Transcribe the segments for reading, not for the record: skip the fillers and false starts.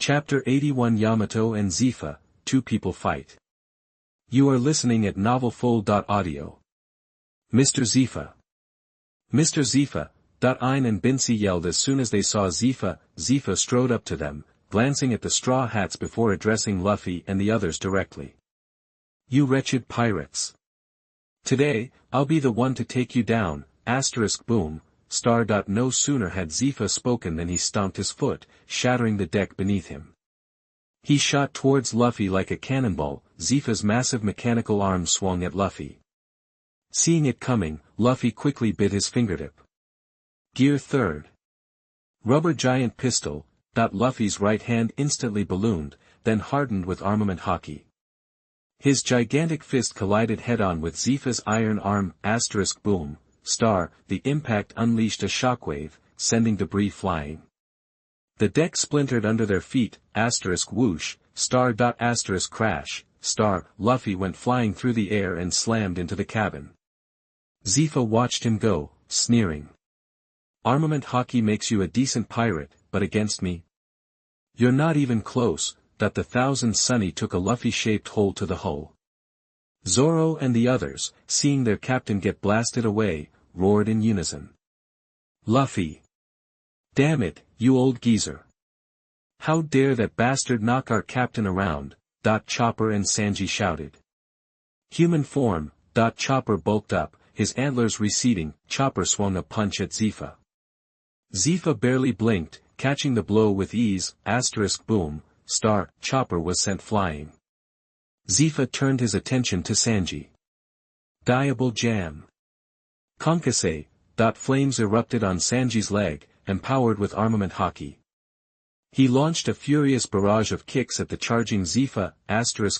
Chapter 81 Yamato and Zefa, Two People Fight. You are listening at novelfull.audio. Mr. Zefa. Mr. Zefa, Ein and Binsi yelled as soon as they saw Zefa. Zefa strode up to them, glancing at the straw hats before addressing Luffy and the others directly. You wretched pirates. Today, I'll be the one to take you down, boom. No sooner had Zefa spoken than he stomped his foot, shattering the deck beneath him. He shot towards Luffy like a cannonball. Zefa's massive mechanical arm swung at Luffy. Seeing it coming, Luffy quickly bit his fingertip. Gear 3rd. Rubber giant pistol. Luffy's right hand instantly ballooned, then hardened with armament haki. His gigantic fist collided head-on with Zefa's iron arm, boom. The impact unleashed a shockwave, sending debris flying. The deck splintered under their feet, whoosh, crash, Luffy went flying through the air and slammed into the cabin. Zefa watched him go, sneering. Armament haki makes you a decent pirate, but against me? You're not even close. The Thousand Sunny took a Luffy-shaped hole to the hull. Zoro and the others, seeing their captain get blasted away, roared in unison. Luffy! Damn it, you old geezer! How dare that bastard knock our captain around, Chopper and Sanji shouted. Human form, Chopper bulked up, his antlers receding. Chopper swung a punch at Zefa. Zefa barely blinked, catching the blow with ease, boom, Chopper was sent flying. Zefa turned his attention to Sanji. Diable jam. Konkase, flames erupted on Sanji's leg, empowered with armament haki. He launched a furious barrage of kicks at the charging Zefa,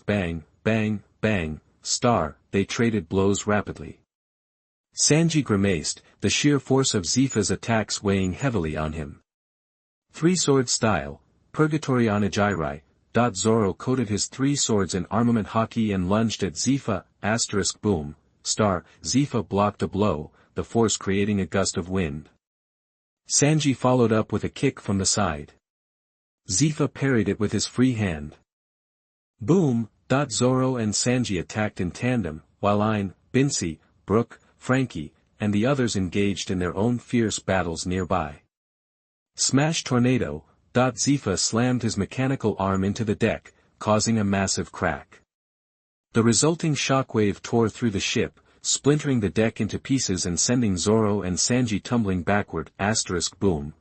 bang, bang, bang, they traded blows rapidly. Sanji grimaced, the sheer force of Zefa's attacks weighing heavily on him. Three-sword style, Purgatory Onigiri. Zoro coated his three swords in armament haki and lunged at Zefa, boom, Zefa blocked a blow, the force creating a gust of wind. Sanji followed up with a kick from the side. Zefa parried it with his free hand. Boom, Zoro and Sanji attacked in tandem, while Ein, Binsi, Brook, Frankie, and the others engaged in their own fierce battles nearby. Smash tornado, Zefa slammed his mechanical arm into the deck, causing a massive crack. The resulting shockwave tore through the ship, splintering the deck into pieces and sending Zoro and Sanji tumbling backward, boom,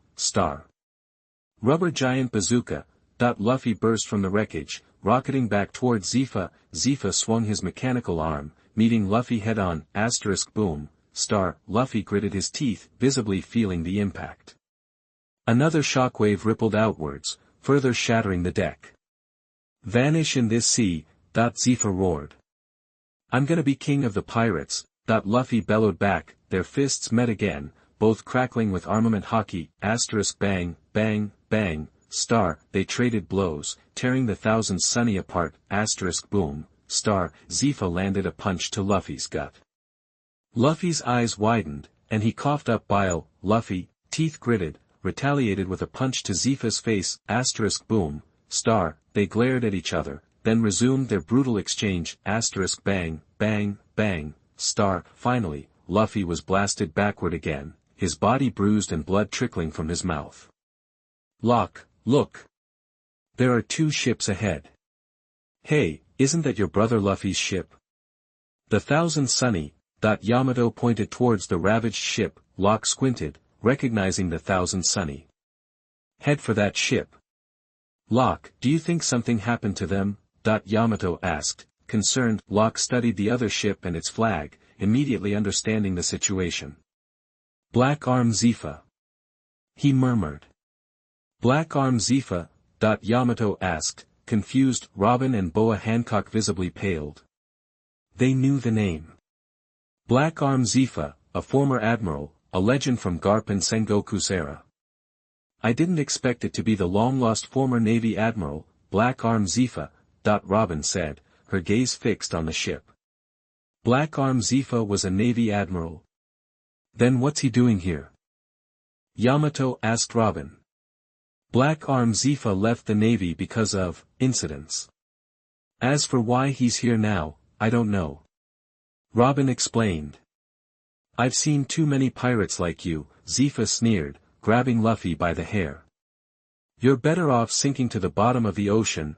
Rubber giant bazooka, Luffy burst from the wreckage, rocketing back towards Zefa. Zefa swung his mechanical arm, meeting Luffy head-on, boom, Luffy gritted his teeth, visibly feeling the impact. Another shockwave rippled outwards, further shattering the deck. Vanish in this sea, Zefa roared. I'm gonna be king of the pirates, Luffy bellowed back. Their fists met again, both crackling with armament haki, bang, bang, bang, they traded blows, tearing the Thousand Sunny apart, boom, Zefa landed a punch to Luffy's gut. Luffy's eyes widened, and he coughed up bile. Luffy, teeth gritted, retaliated with a punch to Zefa's face, boom, they glared at each other, then resumed their brutal exchange, bang, bang, bang, finally, Luffy was blasted backward again, his body bruised and blood trickling from his mouth. Locke, look! There are two ships ahead. Hey, isn't that your brother Luffy's ship? The Thousand Sunny, Yamato pointed towards the ravaged ship. Locke squinted, recognizing the Thousand Sunny. Head for that ship. Locke, do you think something happened to them? Yamato asked, concerned. Locke studied the other ship and its flag, immediately understanding the situation. Black Arm Zefa. He murmured. Black Arm Zefa? Yamato asked, confused. Robin and Boa Hancock visibly paled. They knew the name. Black Arm Zefa, a former admiral, a legend from Garp and Sengoku's era. I didn't expect it to be the long-lost former Navy admiral, Black Arm Zefa, Robin said, her gaze fixed on the ship. Black Arm Zefa was a Navy admiral. Then what's he doing here? Yamato asked Robin. Black Arm Zefa left the Navy because of incidents. As for why he's here now, I don't know. Robin explained. I've seen too many pirates like you, Zefa sneered, grabbing Luffy by the hair. You're better off sinking to the bottom of the ocean.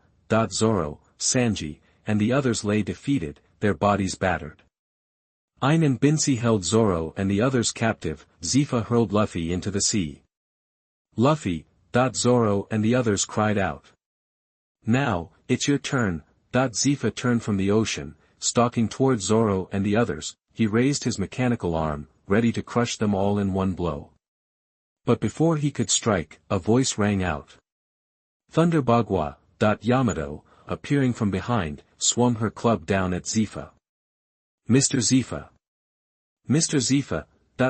Zoro, Sanji, and the others lay defeated, their bodies battered. Ain and Binsi held Zoro and the others captive. Zefa hurled Luffy into the sea. Luffy, Zoro and the others cried out. Now, it's your turn. Zefa turned from the ocean, stalking toward Zoro and the others. He raised his mechanical arm, ready to crush them all in one blow. But before he could strike, a voice rang out. Thunder Bagua. Yamato, appearing from behind, swung her club down at Zefa. Mr. Zefa. Mr. Zefa.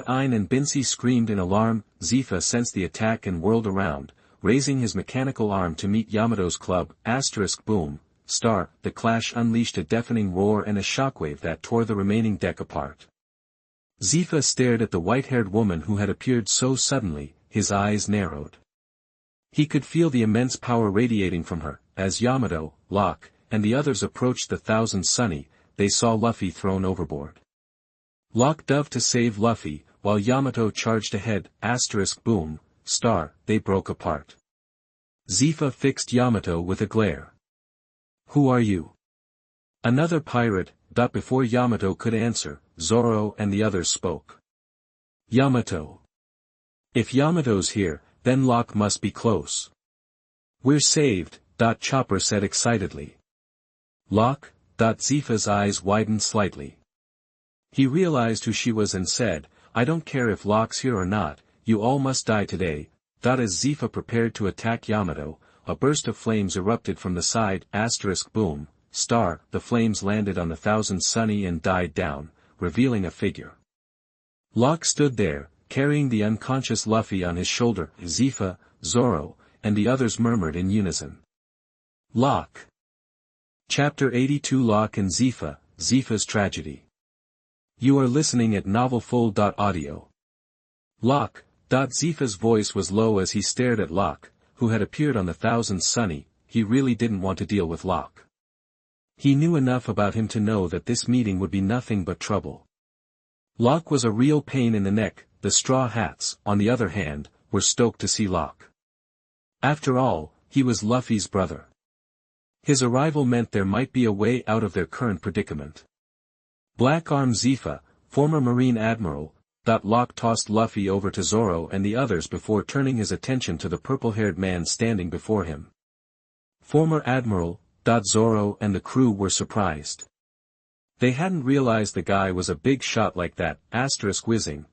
Ain and Binsi screamed in alarm. Zefa sensed the attack and whirled around, raising his mechanical arm to meet Yamato's club. Boom. The clash unleashed a deafening roar and a shockwave that tore the remaining deck apart. Zefa stared at the white-haired woman who had appeared so suddenly, his eyes narrowed. He could feel the immense power radiating from her. As Yamato, Locke, and the others approached the Thousand Sunny, they saw Luffy thrown overboard. Locke dove to save Luffy, while Yamato charged ahead. Boom. They broke apart. Zefa fixed Yamato with a glare. Who are you? Another pirate. Before Yamato could answer, Zoro and the others spoke. Yamato. If Yamato's here, then Locke must be close. We're saved. Chopper said excitedly. Locke. Zefa's eyes widened slightly. He realized who she was and said, I don't care if Locke's here or not, you all must die today. As Zefa prepared to attack Yamato, a burst of flames erupted from the side. Boom. The flames landed on the Thousand Sunny and died down, revealing a figure. Locke stood there, carrying the unconscious Luffy on his shoulder. Zefa, Zoro, and the others murmured in unison. Locke. Chapter 82 Locke and Zefa, Zefa's Tragedy. You are listening at novelfull.audio. Locke. Zefa's voice was low as he stared at Locke, who had appeared on the Thousand Sunny. He really didn't want to deal with Locke. He knew enough about him to know that this meeting would be nothing but trouble. Locke was a real pain in the neck. The Straw Hats, on the other hand, were stoked to see Locke. After all, he was Luffy's brother. His arrival meant there might be a way out of their current predicament. Black Arm Zefa, former Marine Admiral. Locke tossed Luffy over to Zoro and the others before turning his attention to the purple-haired man standing before him. Former Admiral. Zoro and the crew were surprised. They hadn't realized the guy was a big shot like that. Whizzing.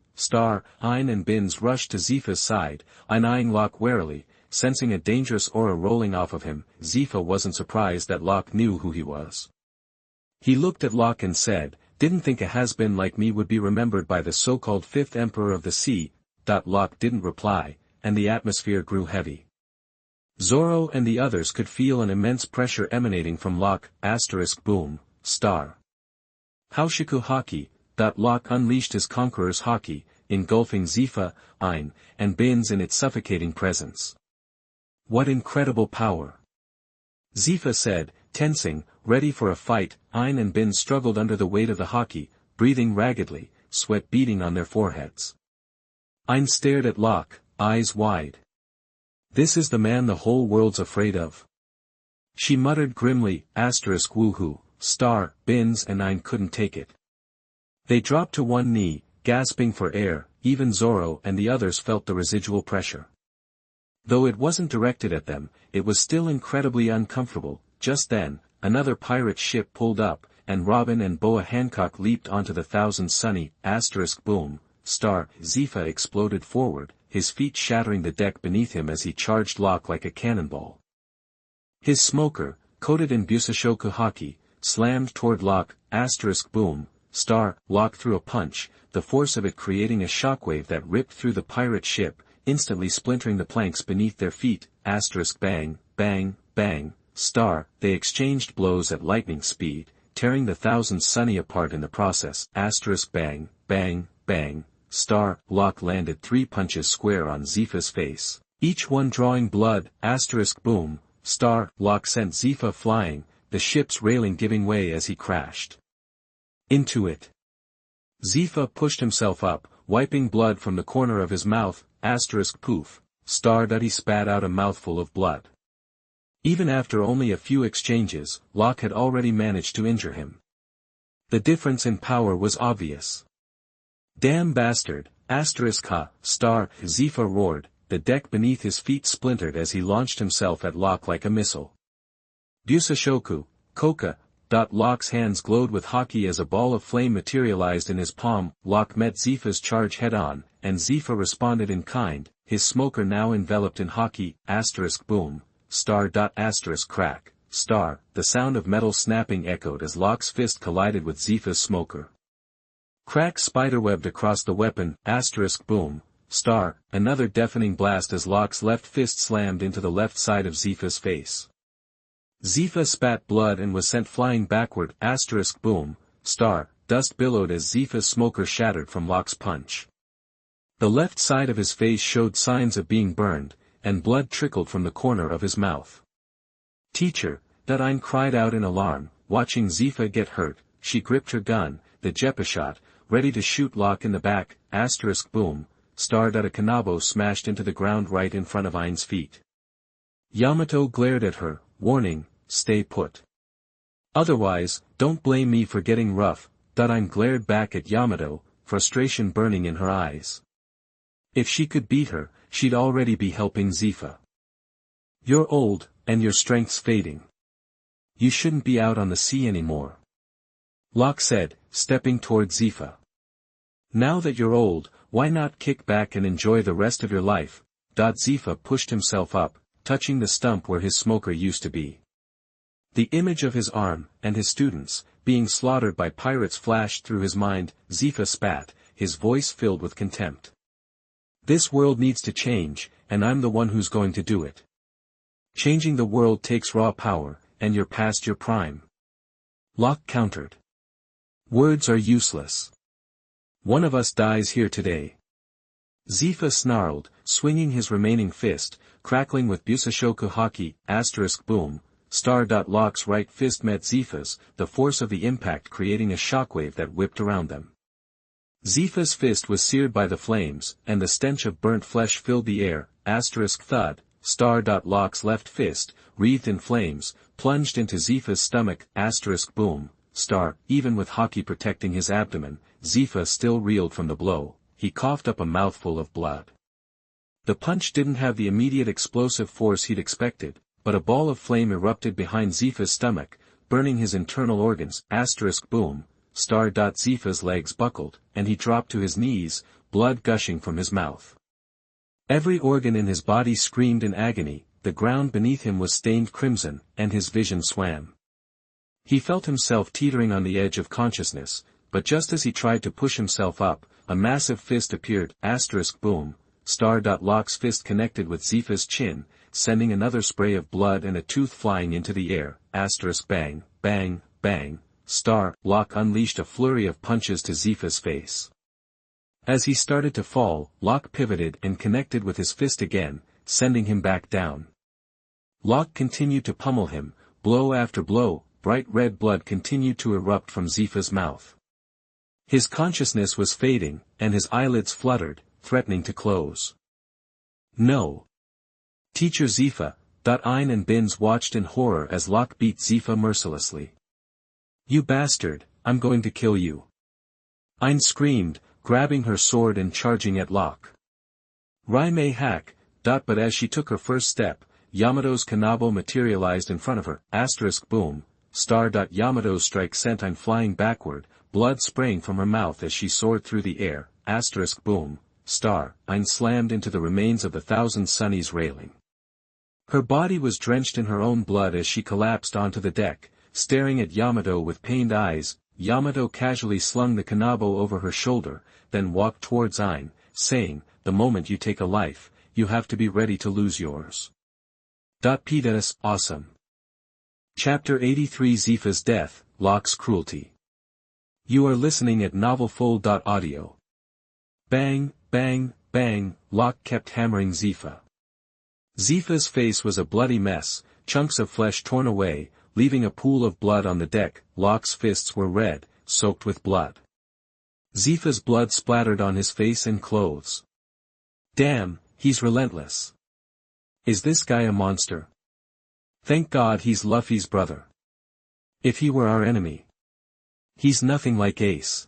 Ain and Bins rushed to Zefa's side, eyeing Locke warily, sensing a dangerous aura rolling off of him. Zefa wasn't surprised that Locke knew who he was. He looked at Locke and said, didn't think a has-been like me would be remembered by the so-called Fifth Emperor of the Sea. Locke didn't reply, and the atmosphere grew heavy. Zoro and the others could feel an immense pressure emanating from Locke. Boom. Haushiku Haki. Locke unleashed his Conqueror's Haki, engulfing Zefa, Ain, and Bins in its suffocating presence. What incredible power! Zefa said, tensing, ready for a fight. Ain and Bins struggled under the weight of the Haki, breathing raggedly, sweat beading on their foreheads. Ain stared at Locke, eyes wide. This is the man the whole world's afraid of. She muttered grimly. Woohoo. Bins and Ain couldn't take it. They dropped to one knee, gasping for air. Even Zoro and the others felt the residual pressure. Though it wasn't directed at them, it was still incredibly uncomfortable. Just then, another pirate ship pulled up, and Robin and Boa Hancock leaped onto the Thousand Sunny. Boom. Zefa exploded forward, his feet shattering the deck beneath him as he charged Locke like a cannonball. His smoker, coated in Busashoku Haki, slammed toward Locke. Boom. Locke threw a punch, the force of it creating a shockwave that ripped through the pirate ship, instantly splintering the planks beneath their feet. Bang, bang, bang. They exchanged blows at lightning speed, tearing the Thousand Sunny apart in the process. Bang, bang, bang. Locke landed 3 punches square on Zefa's face. Each one drawing blood, boom, Locke sent Zefa flying, the ship's railing giving way as he crashed into it. Zefa pushed himself up, wiping blood from the corner of his mouth, poof, he spat out a mouthful of blood. Even after only a few exchanges, Locke had already managed to injure him. The difference in power was obvious. Damn bastard, Zefa roared, the deck beneath his feet splintered as he launched himself at Locke like a missile. Busashoku, Koka, Locke's hands glowed with haki as a ball of flame materialized in his palm. Locke met Zefa's charge head-on, and Zefa responded in kind, his smoker now enveloped in haki, boom, crack, the sound of metal snapping echoed as Locke's fist collided with Zefa's smoker. Crack spiderwebbed across the weapon, boom, another deafening blast as Locke's left fist slammed into the left side of Zefa's face. Zefa spat blood and was sent flying backward, boom, dust billowed as Zefa's smoker shattered from Locke's punch. The left side of his face showed signs of being burned, and blood trickled from the corner of his mouth. Teacher, Ein cried out in alarm, watching Zefa get hurt. She gripped her gun, the Jeppa-shot, ready to shoot Locke in the back, boom, a kanabo smashed into the ground right in front of Ein's feet. Yamato glared at her, warning, stay put. Otherwise, don't blame me for getting rough. Ein glared back at Yamato, frustration burning in her eyes. If she could beat her, she'd already be helping Zefa. You're old, and your strength's fading. You shouldn't be out on the sea anymore. Locke said, stepping toward Zefa. Now that you're old, why not kick back and enjoy the rest of your life? Zefa pushed himself up, touching the stump where his smoker used to be. The image of his arm, and his students, being slaughtered by pirates flashed through his mind. Zefa spat, his voice filled with contempt. This world needs to change, and I'm the one who's going to do it. Changing the world takes raw power, and you're past your prime. Locke countered. Words are useless. One of us dies here today. Zefa snarled, swinging his remaining fist, crackling with Busashoku haki, boom, Locke's right fist met Zefa's, the force of the impact creating a shockwave that whipped around them. Zefa's fist was seared by the flames, and the stench of burnt flesh filled the air, thud, Locke's left fist, wreathed in flames, plunged into Zefa's stomach, boom, even with haki protecting his abdomen, Zefa still reeled from the blow, he coughed up a mouthful of blood. The punch didn't have the immediate explosive force he'd expected, but a ball of flame erupted behind Zefa's stomach, burning his internal organs, boom, Zefa's legs buckled, and he dropped to his knees, blood gushing from his mouth. Every organ in his body screamed in agony, the ground beneath him was stained crimson, and his vision swam. He felt himself teetering on the edge of consciousness, but just as he tried to push himself up, a massive fist appeared, boom, Locke's fist connected with Zefa's chin, sending another spray of blood and a tooth flying into the air, bang, bang, bang, Locke unleashed a flurry of punches to Zefa's face. As he started to fall, Locke pivoted and connected with his fist again, sending him back down. Locke continued to pummel him, blow after blow, bright red blood continued to erupt from Zefa's mouth. His consciousness was fading, and his eyelids fluttered, threatening to close. No. Teacher Zefa, Ein and Bins watched in horror as Locke beat Zefa mercilessly. You bastard, I'm going to kill you. Ein screamed, grabbing her sword and charging at Locke. Rai may hack, but as she took her first step, Yamato's kanabo materialized in front of her, boom, Yamato's strike sent Ein flying backward, blood spraying from her mouth as she soared through the air, boom, Ein slammed into the remains of the Thousand Sunnies railing. Her body was drenched in her own blood as she collapsed onto the deck, staring at Yamato with pained eyes. Yamato casually slung the kanabo over her shoulder, then walked towards Ein, saying, the moment you take a life, you have to be ready to lose yours. P.S. Awesome. Chapter 83 Zefa's Death, Locke's Cruelty. You are listening at novelfull.audio. Bang, bang, bang, Locke kept hammering Zefa. Zefa's face was a bloody mess, chunks of flesh torn away, leaving a pool of blood on the deck. Locke's fists were red, soaked with blood. Zefa's blood splattered on his face and clothes. Damn, he's relentless. Is this guy a monster? Thank God he's Luffy's brother. If he were our enemy. He's nothing like Ace.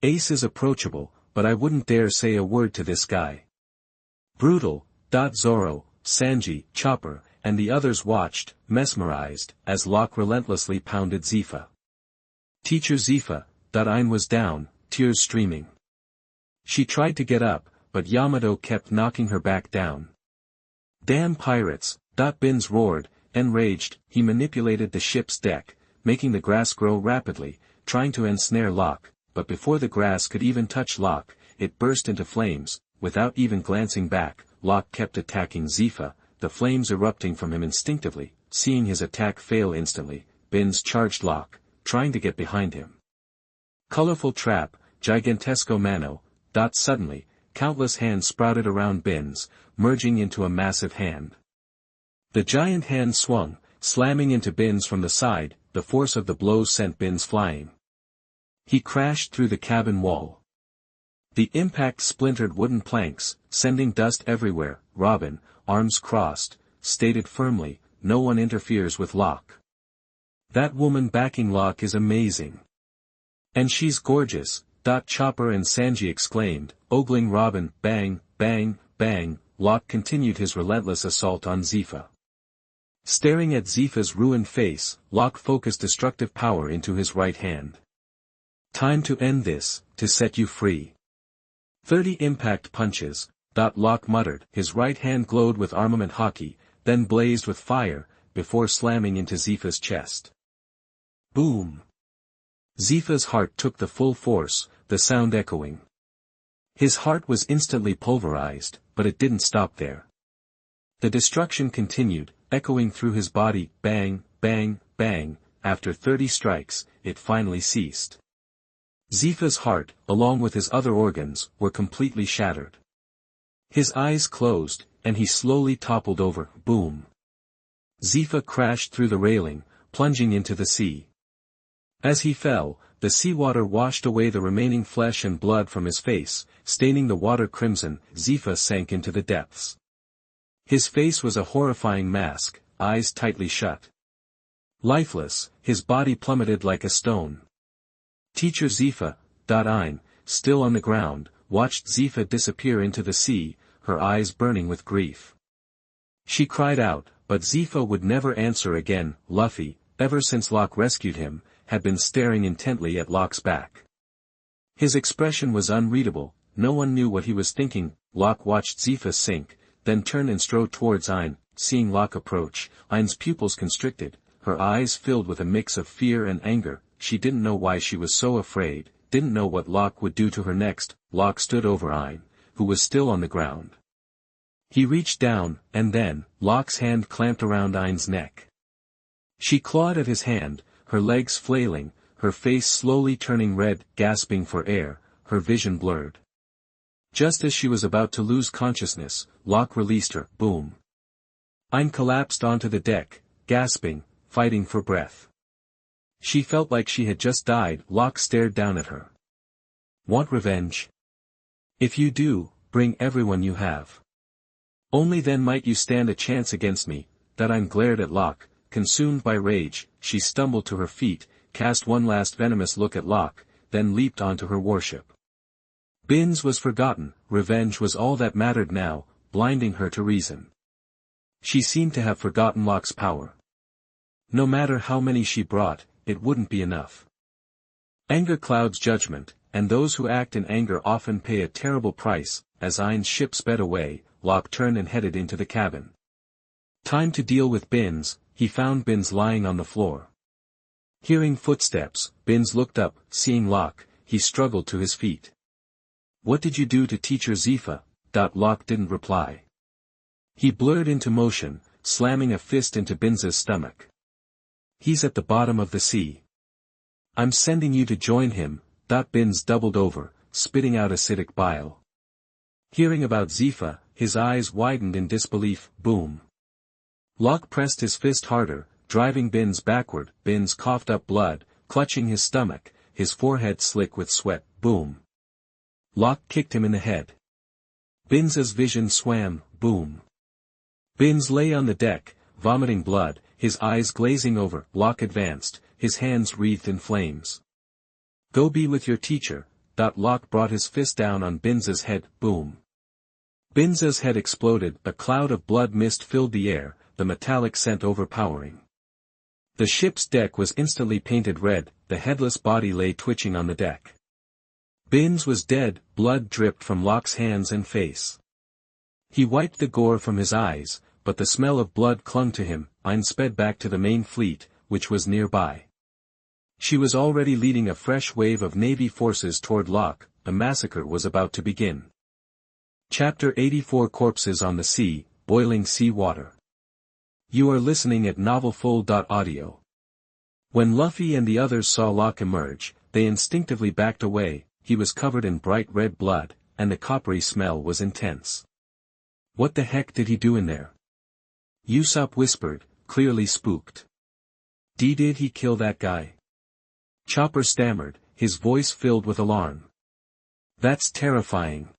Ace is approachable, but I wouldn't dare say a word to this guy. Brutal. Zoro, Sanji, Chopper, and the others watched, mesmerized, as Locke relentlessly pounded Zefa. Teacher Zefa. Ein was down, tears streaming. She tried to get up, but Yamato kept knocking her back down. Damn pirates. Bins roared, enraged. He manipulated the ship's deck, making the grass grow rapidly, trying to ensnare Locke, but before the grass could even touch Locke, it burst into flames. Without even glancing back, Locke kept attacking Zefa, the flames erupting from him instinctively. Seeing his attack fail instantly, Bins charged Locke, trying to get behind him. Colorful trap, gigantesco mano. Suddenly, countless hands sprouted around Bins, merging into a massive hand. The giant hand swung, slamming into Bins from the side. The force of the blows sent Bins flying. He crashed through the cabin wall. The impact splintered wooden planks, sending dust everywhere. Robin, arms crossed, stated firmly, "No one interferes with Locke." That woman backing Locke is amazing. And she's gorgeous. Chopper and Sanji exclaimed, ogling Robin. Bang, bang, bang. Locke continued his relentless assault on Zefa. Staring at Zefa's ruined face, Locke focused destructive power into his right hand. Time to end this, to set you free. 30 impact punches. Locke muttered. His right hand glowed with armament haki, then blazed with fire, before slamming into Zefa's chest. Boom! Zefa's heart took the full force, the sound echoing. His heart was instantly pulverized, but it didn't stop there. The destruction continued, echoing through his body. Bang, bang, bang. After 30 strikes, it finally ceased. Zefa's heart, along with his other organs, were completely shattered. His eyes closed, and he slowly toppled over. Boom! Zefa crashed through the railing, plunging into the sea. As he fell, the seawater washed away the remaining flesh and blood from his face, staining the water crimson. Zefa sank into the depths. His face was a horrifying mask, eyes tightly shut. Lifeless, his body plummeted like a stone. Teacher Zefa. Ein, still on the ground, watched Zefa disappear into the sea, her eyes burning with grief. She cried out, but Zefa would never answer again. Luffy, ever since Locke rescued him, had been staring intently at Locke's back. His expression was unreadable, no one knew what he was thinking. Locke watched Zefa sink, then turn and strode towards Ein. Seeing Locke approach, Ein's pupils constricted, her eyes filled with a mix of fear and anger. She didn't know why she was so afraid, didn't know what Locke would do to her next. Locke stood over Ein, who was still on the ground. He reached down, and then, Locke's hand clamped around Ein's neck. She clawed at his hand, her legs flailing, her face slowly turning red, gasping for air, her vision blurred. Just as she was about to lose consciousness, Locke released her. Boom! Ein collapsed onto the deck, gasping, fighting for breath. She felt like she had just died. Locke stared down at her. Want revenge? If you do, bring everyone you have. Only then might you stand a chance against me. Ein glared at Locke, consumed by rage. She stumbled to her feet, cast one last venomous look at Locke, then leaped onto her warship. Bins was forgotten, revenge was all that mattered now, blinding her to reason. She seemed to have forgotten Locke's power. No matter how many she brought, it wouldn't be enough. Anger clouds judgment, and those who act in anger often pay a terrible price. As Ein's ship sped away, Locke turned and headed into the cabin. Time to deal with Bins. He found Bins lying on the floor. Hearing footsteps, Bins looked up. Seeing Locke, he struggled to his feet. What did you do to Teacher Zefa? Locke didn't reply. He blurred into motion, slamming a fist into Bins's stomach. He's at the bottom of the sea. I'm sending you to join him. Bins doubled over, spitting out acidic bile. Hearing about Zefa, his eyes widened in disbelief. Boom. Locke pressed his fist harder, driving Binz backward. Binz coughed up blood, clutching his stomach, his forehead slick with sweat. Boom. Locke kicked him in the head. Binz's vision swam. Boom. Binz lay on the deck, vomiting blood, his eyes glazing over. Locke advanced, his hands wreathed in flames. Go be with your teacher. Locke brought his fist down on Binz's head. Boom. Binz's head exploded, a cloud of blood mist filled the air, the metallic scent overpowering. The ship's deck was instantly painted red, the headless body lay twitching on the deck. Binz was dead, blood dripped from Locke's hands and face. He wiped the gore from his eyes, but the smell of blood clung to him. Ayn sped back to the main fleet, which was nearby. She was already leading a fresh wave of Navy forces toward Locke. The massacre was about to begin. Chapter 84 Corpses on the Sea, Boiling Sea Water. You are listening at novelfull.audio. When Luffy and the others saw Locke emerge, they instinctively backed away. He was covered in bright red blood, and the coppery smell was intense. What the heck did he do in there? Usopp whispered, clearly spooked. Did he kill that guy? Chopper stammered, his voice filled with alarm. That's terrifying.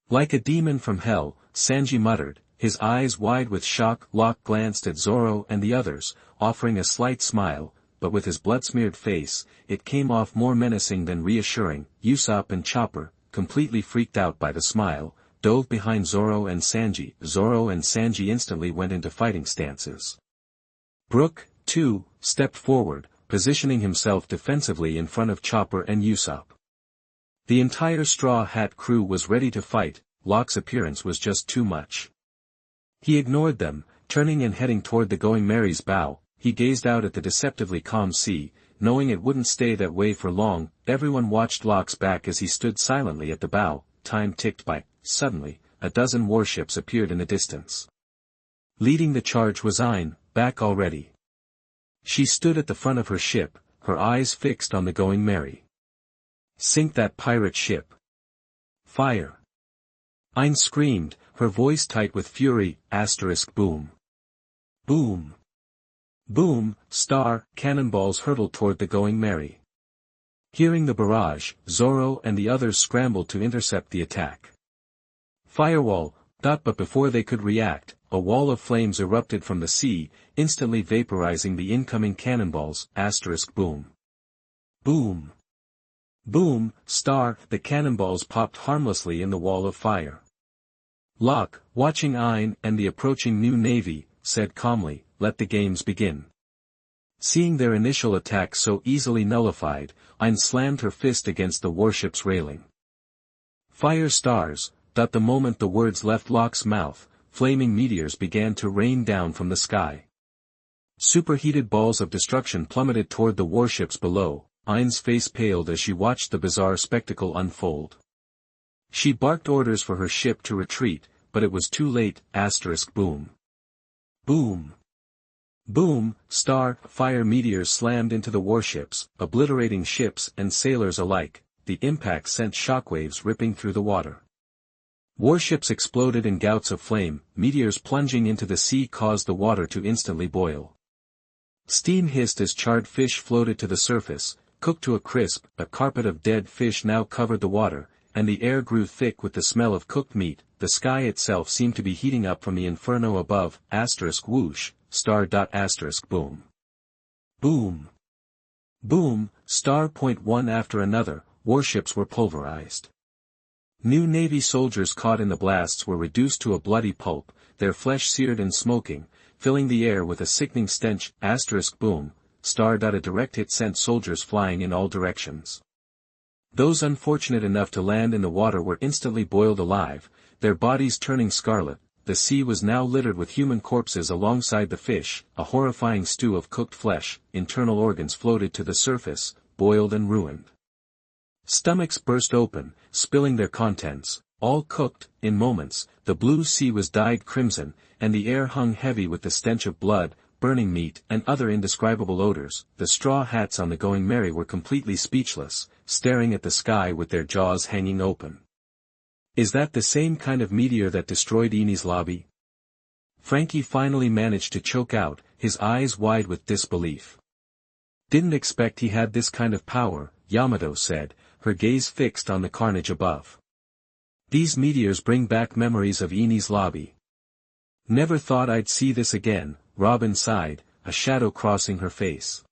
Like a demon from hell, Sanji muttered, his eyes wide with shock. Locke glanced at Zoro and the others, offering a slight smile, but with his blood-smeared face, it came off more menacing than reassuring. Usopp and Chopper, completely freaked out by the smile, dove behind Zoro and Sanji. Zoro and Sanji instantly went into fighting stances. Brook, too, stepped forward, positioning himself defensively in front of Chopper and Usopp. The entire Straw Hat crew was ready to fight. Locke's appearance was just too much. He ignored them, turning and heading toward the Going Merry's bow. He gazed out at the deceptively calm sea, knowing it wouldn't stay that way for long. Everyone watched Locke's back as he stood silently at the bow. Time ticked by. Suddenly, a dozen warships appeared in the distance. Leading the charge was Ayn, back already. She stood at the front of her ship, her eyes fixed on the Going Merry. Sink that pirate ship. Fire. Ayn screamed, her voice tight with fury. Boom. Boom. Boom, star, cannonballs hurtled toward the Going Merry. Hearing the barrage, Zoro and the others scrambled to intercept the attack. Firewall, but before they could react, a wall of flames erupted from the sea, instantly vaporizing the incoming cannonballs. Boom. Boom. Boom, star, the cannonballs popped harmlessly in the wall of fire. Locke, watching Ayn and the approaching new navy, said calmly, let the games begin. Seeing their initial attack so easily nullified, Ayn slammed her fist against the warship's railing. Fire stars. The moment the words left Locke's mouth, flaming meteors began to rain down from the sky. Superheated balls of destruction plummeted toward the warships below. Ayn's face paled as she watched the bizarre spectacle unfold. She barked orders for her ship to retreat, but it was too late. Boom. Boom. Boom, star, fire meteors slammed into the warships, obliterating ships and sailors alike. The impact sent shockwaves ripping through the water. Warships exploded in gouts of flame. Meteors plunging into the sea caused the water to instantly boil. Steam hissed as charred fish floated to the surface, cooked to a crisp. A carpet of dead fish now covered the water, and the air grew thick with the smell of cooked meat. The sky itself seemed to be heating up from the inferno above. Whoosh, star. Boom. Boom. Boom, star. One after another, warships were pulverized. New Navy soldiers caught in the blasts were reduced to a bloody pulp, their flesh seared and smoking, filling the air with a sickening stench. Boom, star. A direct hit sent soldiers flying in all directions. Those unfortunate enough to land in the water were instantly boiled alive, their bodies turning scarlet. The sea was now littered with human corpses alongside the fish, a horrifying stew of cooked flesh. Internal organs floated to the surface, boiled and ruined. Stomachs burst open, spilling their contents, all cooked. In moments, the blue sea was dyed crimson, and the air hung heavy with the stench of blood, burning meat, and other indescribable odors. The Straw Hats on the Going Merry were completely speechless, staring at the sky with their jaws hanging open. Is that the same kind of meteor that destroyed Enies Lobby? Frankie finally managed to choke out, his eyes wide with disbelief. Didn't expect he had this kind of power, Yamato said, her gaze fixed on the carnage above. These meteors bring back memories of Enies Lobby. Never thought I'd see this again, Robin sighed, a shadow crossing her face.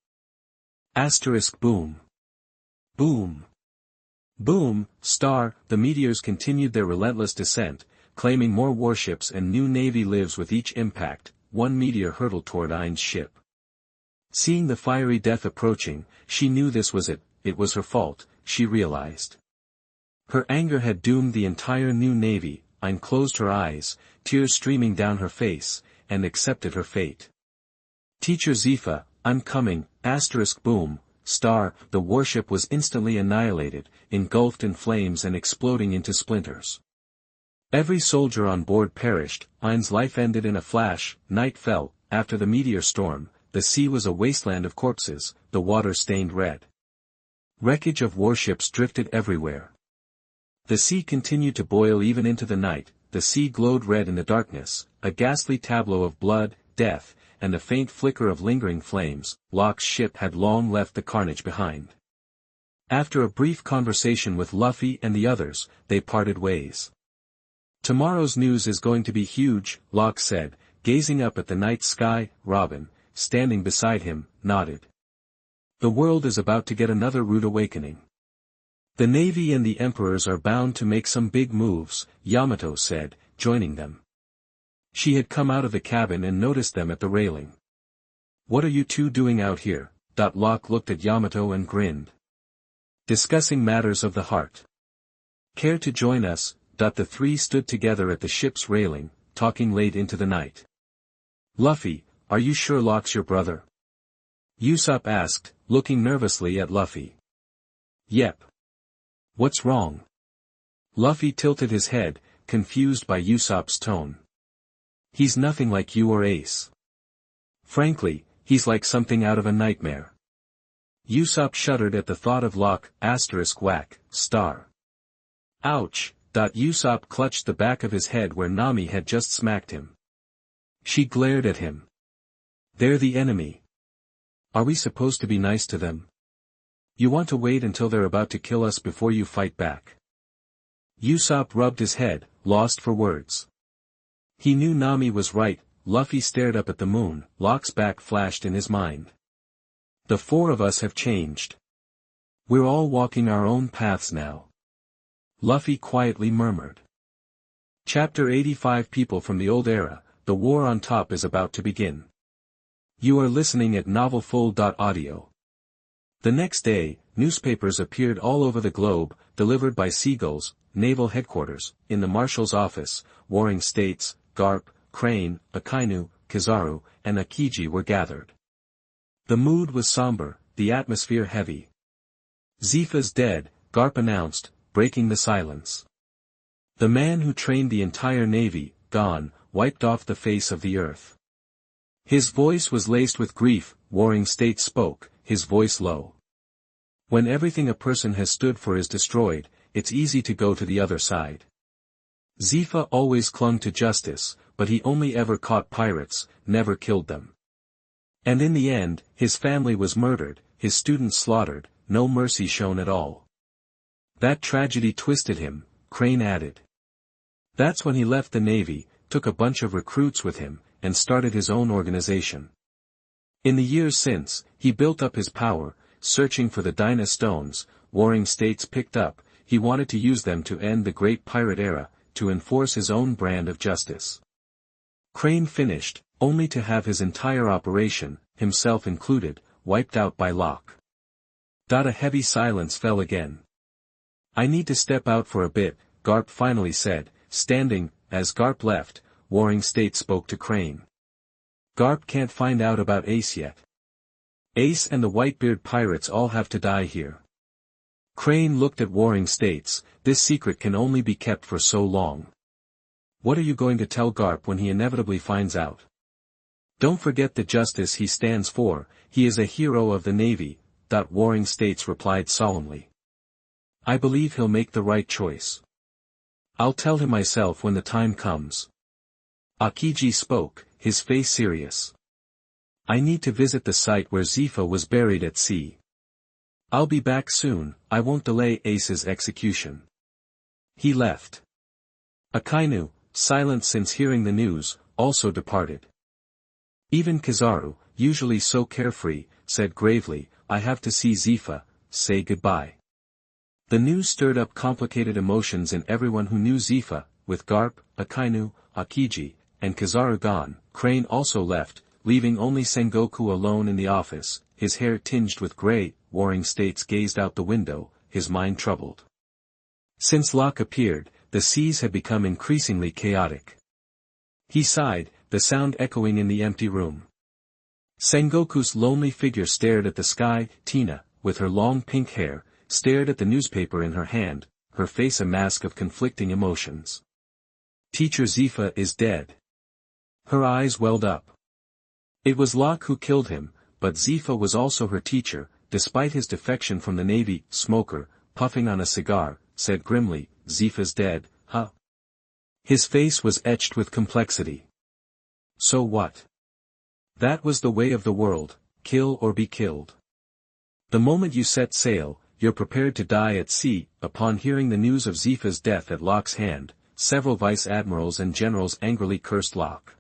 Asterisk boom. Boom. Boom, star, the meteors continued their relentless descent, claiming more warships and new navy lives with each impact. One meteor hurtled toward Ain's ship. Seeing the fiery death approaching, she knew this was it. It was her fault, she realized. Her anger had doomed the entire new navy. Ain closed her eyes, tears streaming down her face, and accepted her fate. Teacher Zefa, I'm coming, asterisk boom, star, the warship was instantly annihilated, engulfed in flames and exploding into splinters. Every soldier on board perished, Ain's life ended in a flash. Night fell. After the meteor storm, the sea was a wasteland of corpses, the water stained red. Wreckage of warships drifted everywhere. The sea continued to boil even into the night. The sea glowed red in the darkness, a ghastly tableau of blood, death, and a faint flicker of lingering flames. Locke's ship had long left the carnage behind. After a brief conversation with Luffy and the others, they parted ways. Tomorrow's news is going to be huge, Locke said, gazing up at the night sky. Robin, standing beside him, nodded. The world is about to get another rude awakening. The Navy and the Emperors are bound to make some big moves, Yamato said, joining them. She had come out of the cabin and noticed them at the railing. What are you two doing out here? Locke looked at Yamato and grinned. Discussing matters of the heart. Care to join us? The three stood together at the ship's railing, talking late into the night. Luffy, are you sure Locke's your brother? Usopp asked, looking nervously at Luffy. Yep. What's wrong? Luffy tilted his head, confused by Usopp's tone. He's nothing like you or Ace. Frankly, he's like something out of a nightmare. Usopp shuddered at the thought of Locke, asterisk whack, star. Ouch. Usopp clutched the back of his head where Nami had just smacked him. She glared at him. They're the enemy. Are we supposed to be nice to them? You want to wait until they're about to kill us before you fight back? Usopp rubbed his head, lost for words. He knew Nami was right. Luffy stared up at the moon. Locke's back flashed in his mind. The four of us have changed. We're all walking our own paths now. Luffy quietly murmured. Chapter 85. People from the Old Era, the war on top is about to begin. You are listening at novelfull.audio. The next day, newspapers appeared all over the globe, delivered by seagulls. Naval headquarters, in the marshal's office, warring states, Garp, Crane, Akainu, Kizaru, and Akiji were gathered. The mood was somber, the atmosphere heavy. Zefa's dead, Garp announced, breaking the silence. The man who trained the entire navy, gone, wiped off the face of the earth. His voice was laced with grief. Warring States spoke, his voice low. When everything a person has stood for is destroyed, it's easy to go to the other side. Zefa always clung to justice, but he only ever caught pirates, never killed them. And in the end, his family was murdered, his students slaughtered, no mercy shown at all. That tragedy twisted him, Crane added. That's when he left the Navy, took a bunch of recruits with him, and started his own organization. In the years since, he built up his power, searching for the Dyna Stones. Warring States picked up, he wanted to use them to end the Great Pirate Era, to enforce his own brand of justice. Crane finished, only to have his entire operation, himself included, wiped out by Locke. A heavy silence fell again. I need to step out for a bit, Garp finally said, standing. As Garp left, Warring States spoke to Crane. Garp can't find out about Ace yet. Ace and the Whitebeard pirates all have to die here. Crane looked at Warring States. This secret can only be kept for so long. What are you going to tell Garp when he inevitably finds out? Don't forget the justice he stands for. He is a hero of the Navy. Warring States replied solemnly. I believe he'll make the right choice. I'll tell him myself when the time comes. Akiji spoke, his face serious. I need to visit the site where Zefa was buried at sea. I'll be back soon, I won't delay Ace's execution. He left. Akainu, silent since hearing the news, also departed. Even Kizaru, usually so carefree, said gravely, I have to see Zefa, say goodbye. The news stirred up complicated emotions in everyone who knew Zefa, with Garp, Akainu, Akiji, and Kizaru gone. Crane also left, leaving only Sengoku alone in the office, his hair tinged with gray. Warring States gazed out the window, his mind troubled. Since Locke appeared, the seas had become increasingly chaotic. He sighed, the sound echoing in the empty room. Sengoku's lonely figure stared at the sky. Tina, with her long pink hair, stared at the newspaper in her hand, her face a mask of conflicting emotions. Teacher Zefa is dead. Her eyes welled up. It was Locke who killed him, but Zefa was also her teacher. Despite his defection from the Navy. Smoker, puffing on a cigar, said grimly, Zefa's dead, huh? His face was etched with complexity. So what? That was the way of the world, kill or be killed. The moment you set sail, you're prepared to die at sea. Upon hearing the news of Zefa's death at Locke's hand, several vice-admirals and generals angrily cursed Locke.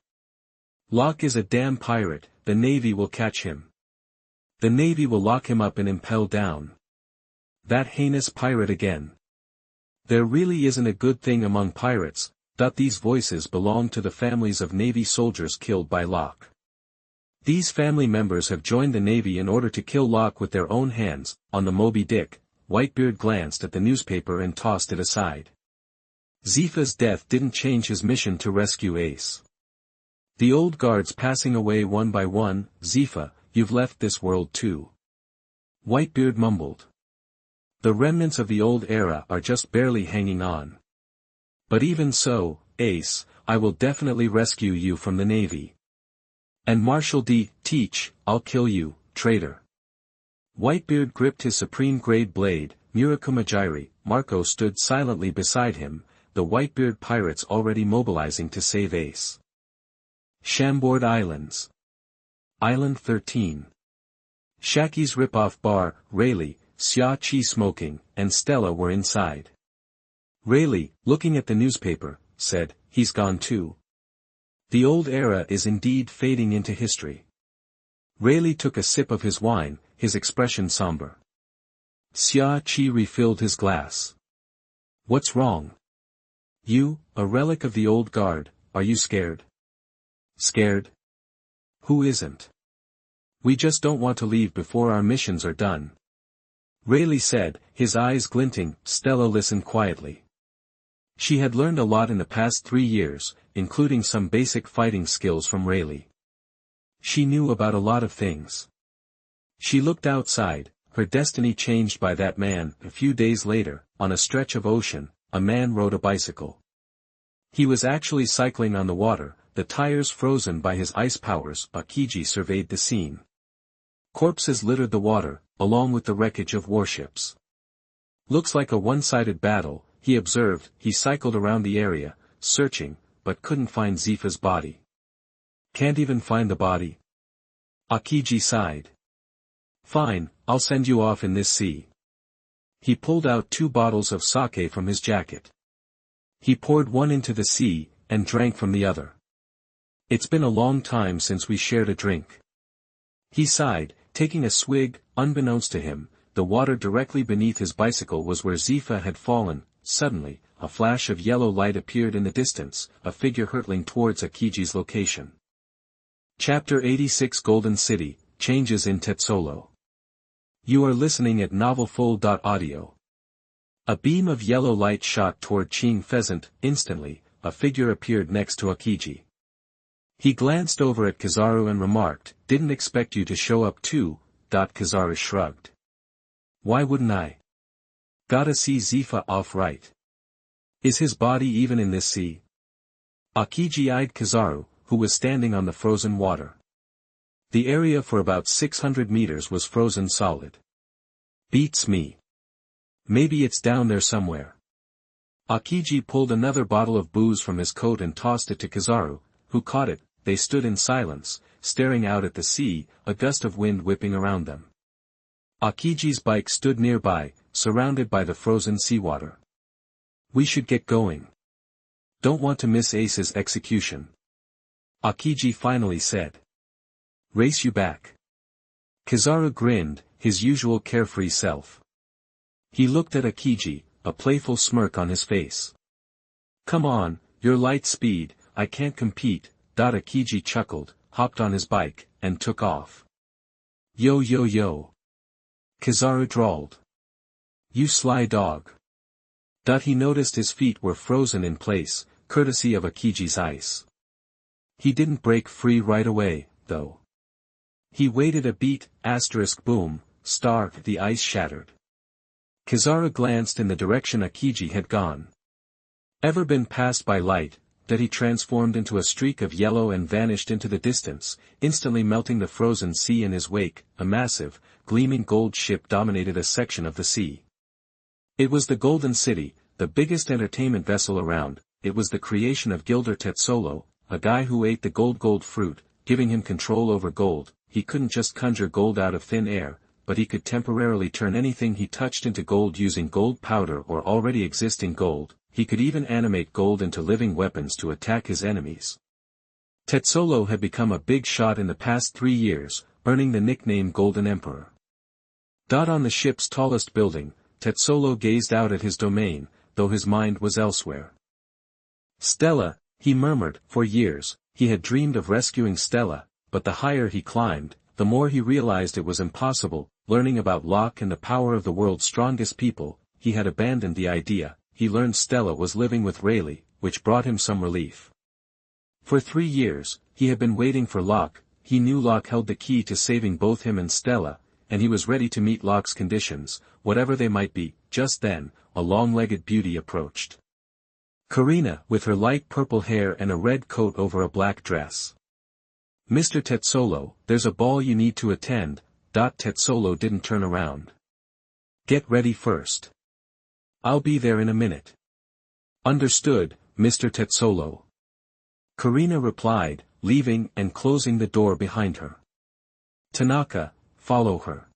Locke is a damn pirate, the Navy will catch him. The Navy will lock him up and impel down. That heinous pirate again. There really isn't a good thing among pirates. These voices belong to the families of Navy soldiers killed by Locke. These family members have joined the Navy in order to kill Locke with their own hands. On the Moby Dick, Whitebeard glanced at the newspaper and tossed it aside. Zefa's death didn't change his mission to rescue Ace. The old guards passing away one by one. Zefa, you've left this world too. Whitebeard mumbled. The remnants of the old era are just barely hanging on. But even so, Ace, I will definitely rescue you from the Navy. And Marshal D, teach, I'll kill you, traitor. Whitebeard gripped his supreme-grade blade. Murakumajiri, Marco stood silently beside him, the Whitebeard pirates already mobilizing to save Ace. Chambord Islands. Island 13. Shaki's rip-off bar. Rayleigh, Xia Chi smoking, and Stella were inside. Rayleigh, looking at the newspaper, said, he's gone too. The old era is indeed fading into history. Rayleigh took a sip of his wine, his expression somber. Xia Chi refilled his glass. What's wrong? You, a relic of the old guard, are you scared? Scared? Who isn't? We just don't want to leave before our missions are done. Rayleigh said, his eyes glinting. Stella listened quietly. She had learned a lot in the past 3 years, including some basic fighting skills from Rayleigh. She knew about a lot of things. She looked outside, her destiny changed by that man. A few days later, on a stretch of ocean, a man rode a bicycle. He was actually cycling on the water, the tires frozen by his ice powers. Akiji surveyed the scene. Corpses littered the water, along with the wreckage of warships. Looks like a one-sided battle, he observed. He cycled around the area, searching, but couldn't find Zefa's body. Can't even find the body? Akiji sighed. Fine, I'll send you off in this sea. He pulled out 2 bottles of sake from his jacket. He poured one into the sea, and drank from the other. It's been a long time since we shared a drink. He sighed, taking a swig. Unbeknownst to him, the water directly beneath his bicycle was where Zefa had fallen. Suddenly, a flash of yellow light appeared in the distance, a figure hurtling towards Akiji's location. Chapter 86 Golden City, Changes in Tezzolo. You are listening at novelfull.audio. A beam of yellow light shot toward Ching Pheasant. Instantly, a figure appeared next to Akiji. He glanced over at Kizaru and remarked, didn't expect you to show up too. Kizaru shrugged. Why wouldn't I? Gotta see Zefa off right. Is his body even in this sea? Akiji eyed Kizaru, who was standing on the frozen water. The area for about 600 meters was frozen solid. Beats me. Maybe it's down there somewhere. Akiji pulled another bottle of booze from his coat and tossed it to Kizaru, who caught it. They stood in silence, staring out at the sea, a gust of wind whipping around them. Akiji's bike stood nearby, surrounded by the frozen seawater. We should get going. Don't want to miss Ace's execution. Akiji finally said. Race you back. Kizaru grinned, his usual carefree self. He looked at Akiji, a playful smirk on his face. Come on, you're light speed, I can't compete. Akiji chuckled, hopped on his bike, and took off. Yo yo yo. Kizaru drawled. You sly dog. He noticed his feet were frozen in place, courtesy of Akiji's ice. He didn't break free right away, though. He waited a beat, boom, the ice shattered. Kizaru glanced in the direction Akiji had gone. Ever been passed by light, that he transformed into a streak of yellow and vanished into the distance, instantly melting the frozen sea in his wake. A massive, gleaming gold ship dominated a section of the sea. It was the Golden City, the biggest entertainment vessel around. It was the creation of Gilder Tezzolo, a guy who ate the gold fruit, giving him control over gold. He couldn't just conjure gold out of thin air, but he could temporarily turn anything he touched into gold using gold powder or already existing gold. He could even animate gold into living weapons to attack his enemies. Tezzolo had become a big shot in the past 3 years, earning the nickname Golden Emperor. On the ship's tallest building, Tezzolo gazed out at his domain, though his mind was elsewhere. Stella, he murmured. For years, he had dreamed of rescuing Stella, but the higher he climbed, the more he realized it was impossible. Learning about Locke and the power of the world's strongest people, he had abandoned the idea. He learned Stella was living with Rayleigh, which brought him some relief. For 3 years, he had been waiting for Locke. He knew Locke held the key to saving both him and Stella, and he was ready to meet Locke's conditions, whatever they might be. Just then, a long-legged beauty approached. Karina, with her light purple hair and a red coat over a black dress. Mr. Tezzolo, there's a ball you need to attend. Tezzolo didn't turn around. Get ready first. I'll be there in a minute. Understood, Mr. Tezzolo. Karina replied, leaving and closing the door behind her. Tanaka, follow her.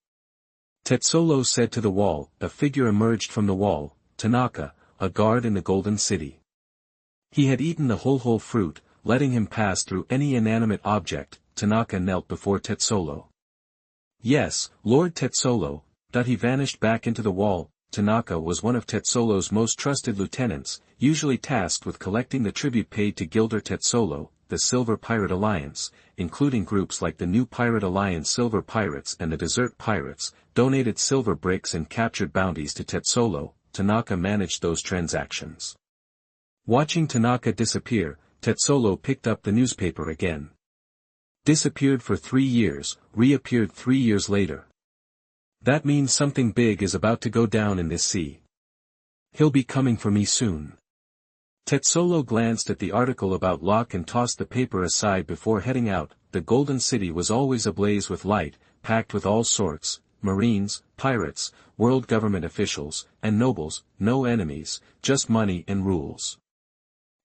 Tezzolo said to the wall. A figure emerged from the wall. Tanaka, a guard in the Golden City. He had eaten the whole fruit, letting him pass through any inanimate object. Tanaka knelt before Tezzolo. Yes, Lord Tezzolo. He vanished back into the wall. Tanaka was one of Tezzolo's most trusted lieutenants, usually tasked with collecting the tribute paid to Gilder Tezzolo, the Silver Pirate Alliance, including groups like the New Pirate Alliance Silver Pirates and the Desert Pirates, donated silver bricks and captured bounties to Tezzolo. Tanaka managed those transactions. Watching Tanaka disappear, Tezzolo picked up the newspaper again. Disappeared for 3 years, reappeared 3 years later. That means something big is about to go down in this sea. He'll be coming for me soon. Tezzolo glanced at the article about Locke and tossed the paper aside before heading out. The Golden City was always ablaze with light, packed with all sorts, marines, pirates, world government officials, and nobles. No enemies, just money and rules.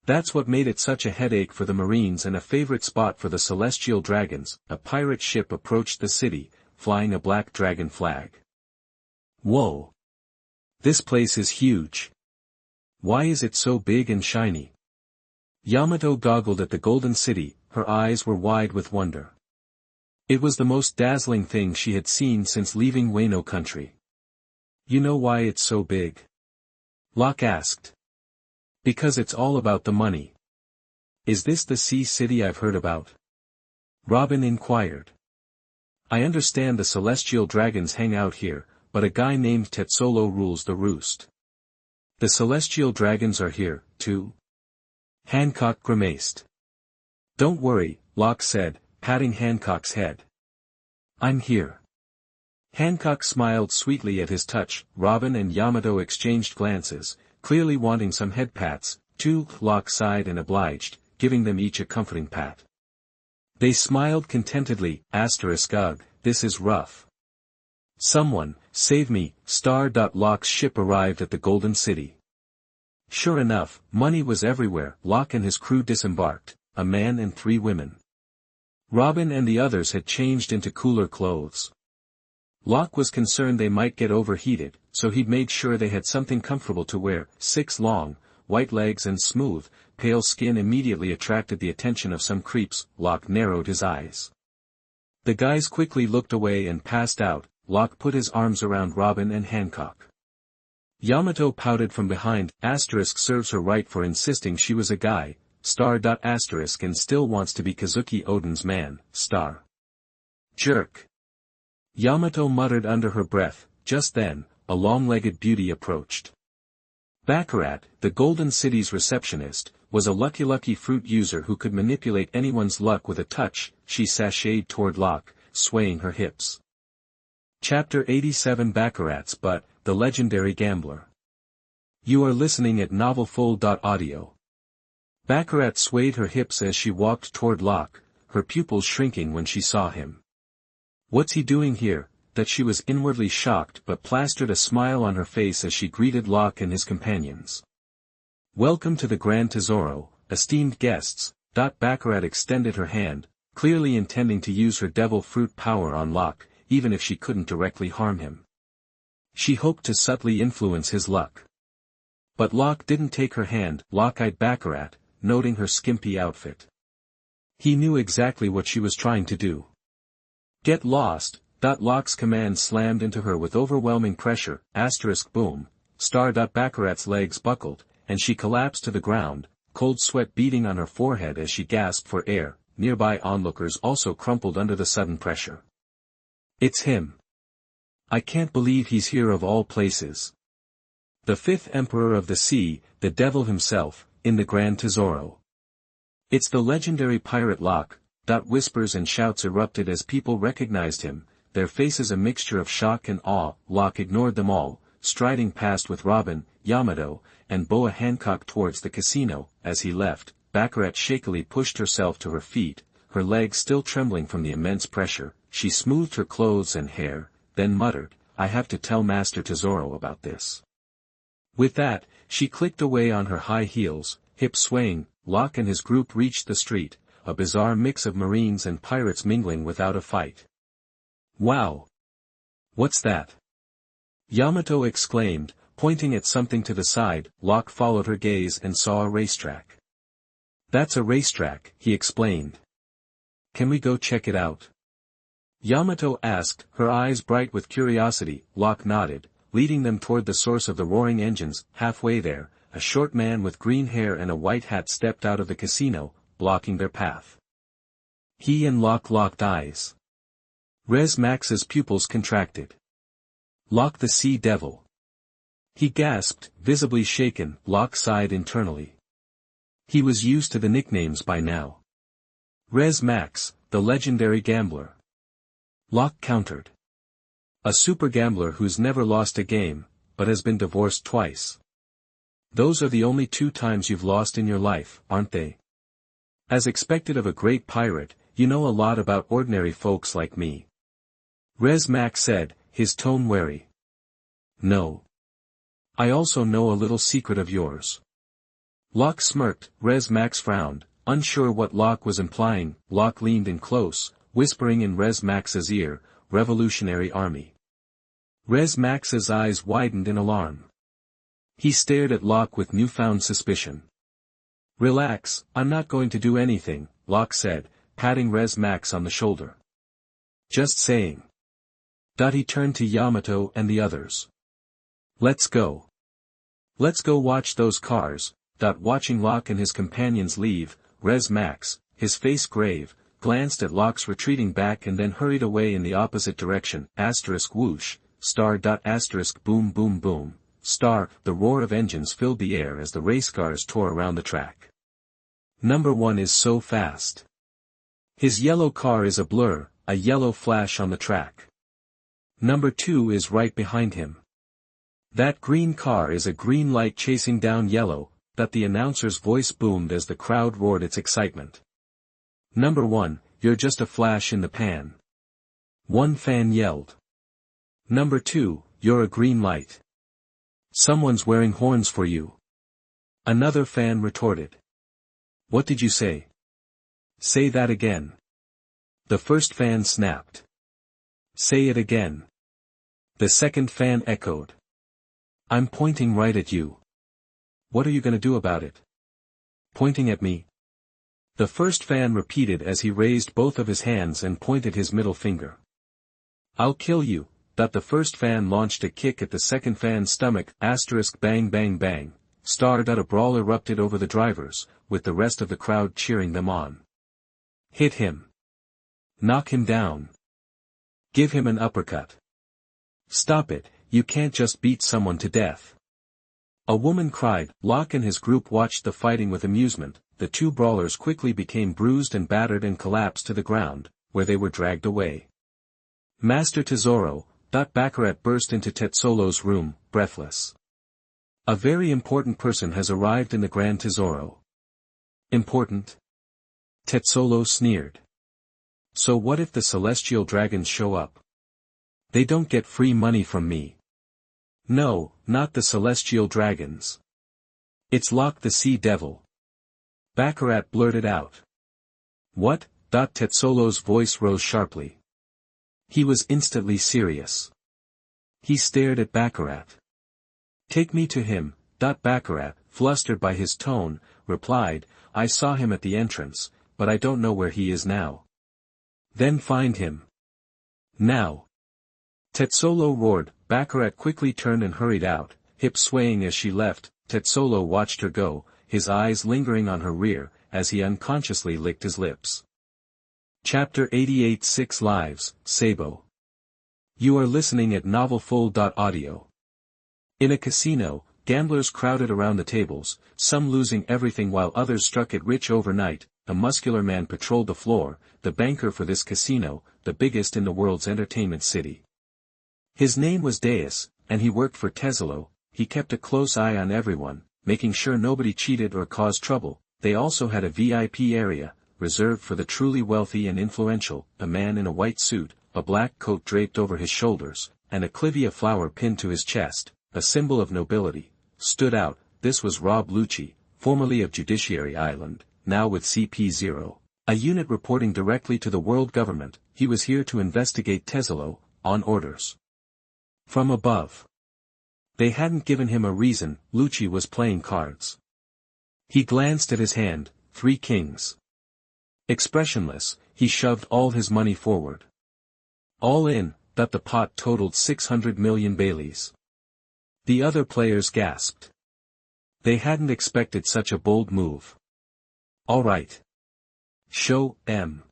That's what made it such a headache for the marines and a favorite spot for the Celestial Dragons. A pirate ship approached the city, flying a black dragon flag. Whoa! This place is huge. Why is it so big and shiny? Yamato goggled at the Golden City, her eyes were wide with wonder. It was the most dazzling thing she had seen since leaving Wano country. You know why it's so big? Locke asked. Because it's all about the money. Is this the sea city I've heard about? Robin inquired. I understand the Celestial Dragons hang out here, but a guy named Tezzolo rules the roost. The Celestial Dragons are here, too? Hancock grimaced. Don't worry, Locke said, patting Hancock's head. I'm here. Hancock smiled sweetly at his touch. Robin and Yamato exchanged glances, clearly wanting some head pats. Too. Locke sighed and obliged, giving them each a comforting pat. They smiled contentedly. Ugh, this is rough. Someone, save me. Locke's ship arrived at the Golden City. Sure enough, money was everywhere. Locke and his crew disembarked, a man and 3 women. Robin and the others had changed into cooler clothes. Locke was concerned they might get overheated, so he'd made sure they had something comfortable to wear. 6 long, white legs and smooth, pale skin immediately attracted the attention of some creeps. Locke narrowed his eyes. The guys quickly looked away and passed out. Locke put his arms around Robin and Hancock. Yamato pouted from behind. Asterisk serves her right for insisting she was a guy. Asterisk and still wants to be Kazuki Oden's man. Jerk. Yamato muttered under her breath. Just then, a long-legged beauty approached. Baccarat, the Golden City's receptionist, was a lucky fruit user who could manipulate anyone's luck with a touch. She sashayed toward Locke, swaying her hips. Chapter 87 Baccarat's Butt, the Legendary Gambler. You are listening at novelfull.audio. Baccarat swayed her hips as she walked toward Locke, her pupils shrinking when she saw him. What's he doing here? That she was inwardly shocked but plastered a smile on her face as she greeted Locke and his companions. Welcome to the Grand Tezzolo, esteemed guests. Baccarat extended her hand, clearly intending to use her devil fruit power on Locke, even if she couldn't directly harm him. She hoped to subtly influence his luck. But Locke didn't take her hand. Locke eyed Baccarat, noting her skimpy outfit. He knew exactly what she was trying to do. Get lost. Locke's command slammed into her with overwhelming pressure. Boom. Baccarat's legs buckled, and she collapsed to the ground, cold sweat beading on her forehead as she gasped for air. Nearby onlookers also crumpled under the sudden pressure. It's him. I can't believe he's here of all places. The 5th Emperor of the Sea, the devil himself, in the Grand Tezzolo. It's the legendary pirate Locke. Whispers and shouts erupted as people recognized him, their faces a mixture of shock and awe. Locke ignored them all, striding past with Robin, Yamato, and Boa Hancock towards the casino. As he left, Baccarat shakily pushed herself to her feet, her legs still trembling from the immense pressure. She smoothed her clothes and hair, then muttered, I have to tell Master Tezzolo about this. With that, she clicked away on her high heels, hips swaying. Locke and his group reached the street, a bizarre mix of marines and pirates mingling without a fight. Wow! What's that? Yamato exclaimed, pointing at something to the side. Locke followed her gaze and saw a racetrack. That's a racetrack, he explained. Can we go check it out? Yamato asked, her eyes bright with curiosity. Locke nodded, leading them toward the source of the roaring engines. Halfway there, a short man with green hair and a white hat stepped out of the casino, blocking their path. He and Locke locked eyes. Max's pupils contracted. Locke the Sea Devil. He gasped, visibly shaken. Locke sighed internally. He was used to the nicknames by now. Max, the legendary gambler. Locke countered. A super gambler who's never lost a game, but has been divorced twice. Those are the only 2 times you've lost in your life, aren't they? As expected of a great pirate, you know a lot about ordinary folks like me. Max said, his tone wary. No. I also know a little secret of yours. Locke smirked. Max frowned, unsure what Locke was implying. Locke leaned in close, whispering in Max's ear, Revolutionary Army. Max's eyes widened in alarm. He stared at Locke with newfound suspicion. Relax, I'm not going to do anything, Locke said, patting Max on the shoulder. Just saying. He turned to Yamato and the others. Let's go. Let's go watch those cars. Watching Locke and his companions leave, Max, his face grave, glanced at Locke's retreating back and then hurried away in the opposite direction. Whoosh, boom boom boom, the roar of engines filled the air as the race cars tore around the track. Number 1 is so fast. His yellow car is a blur, a yellow flash on the track. Number 2 is right behind him. That green car is a green light chasing down yellow. The announcer's voice boomed as the crowd roared its excitement. Number 1, you're just a flash in the pan. One fan yelled. Number 2, you're a green light. Someone's wearing horns for you. Another fan retorted. What did you say? Say that again. The first fan snapped. Say it again. The second fan echoed. I'm pointing right at you. What are you gonna do about it? Pointing at me? The first fan repeated as he raised both of his hands and pointed his middle finger. I'll kill you. The first fan launched a kick at the second fan's stomach, bang bang bang, a brawl erupted over the drivers, with the rest of the crowd cheering them on. Hit him. Knock him down. Give him an uppercut. Stop it, you can't just beat someone to death. A woman cried. Locke and his group watched the fighting with amusement. The two brawlers quickly became bruised and battered and collapsed to the ground, where they were dragged away. Master Tezzolo. Baccarat burst into Tezzolo's room, breathless. A very important person has arrived in the Grand Tezzolo. Important? Tezzolo sneered. So what if the celestial dragons show up? They don't get free money from me. No, not the celestial dragons. It's Locke the Sea Devil. Baccarat blurted out. What? Tezzolo's voice rose sharply. He was instantly serious. He stared at Baccarat. Take me to him. Baccarat, flustered by his tone, replied, I saw him at the entrance, but I don't know where he is now. Then find him. Now. Tezzolo roared. Baccarat quickly turned and hurried out, hips swaying as she left. Tezzolo watched her go, his eyes lingering on her rear, as he unconsciously licked his lips. Chapter 88 6 Lives, Sabo. You are listening at novelfull.audio. In a casino, gamblers crowded around the tables, some losing everything while others struck it rich overnight. A muscular man patrolled the floor, the banker for this casino, the biggest in the world's entertainment city. His name was Deus, and he worked for Tezzolo. He kept a close eye on everyone, making sure nobody cheated or caused trouble. They also had a VIP area, reserved for the truly wealthy and influential, a man in a white suit, a black coat draped over his shoulders, and a clivia flower pinned to his chest, a symbol of nobility, stood out. This was Rob Lucci, formerly of Judiciary Island, now with CP0, a unit reporting directly to the world government. He was here to investigate Tezzolo, on orders from above. They hadn't given him a reason. Lucci was playing cards. He glanced at his hand, 3 kings. Expressionless, he shoved all his money forward. All in, the pot totaled 600 million Baileys. The other players gasped. They hadn't expected such a bold move. All right. Show M.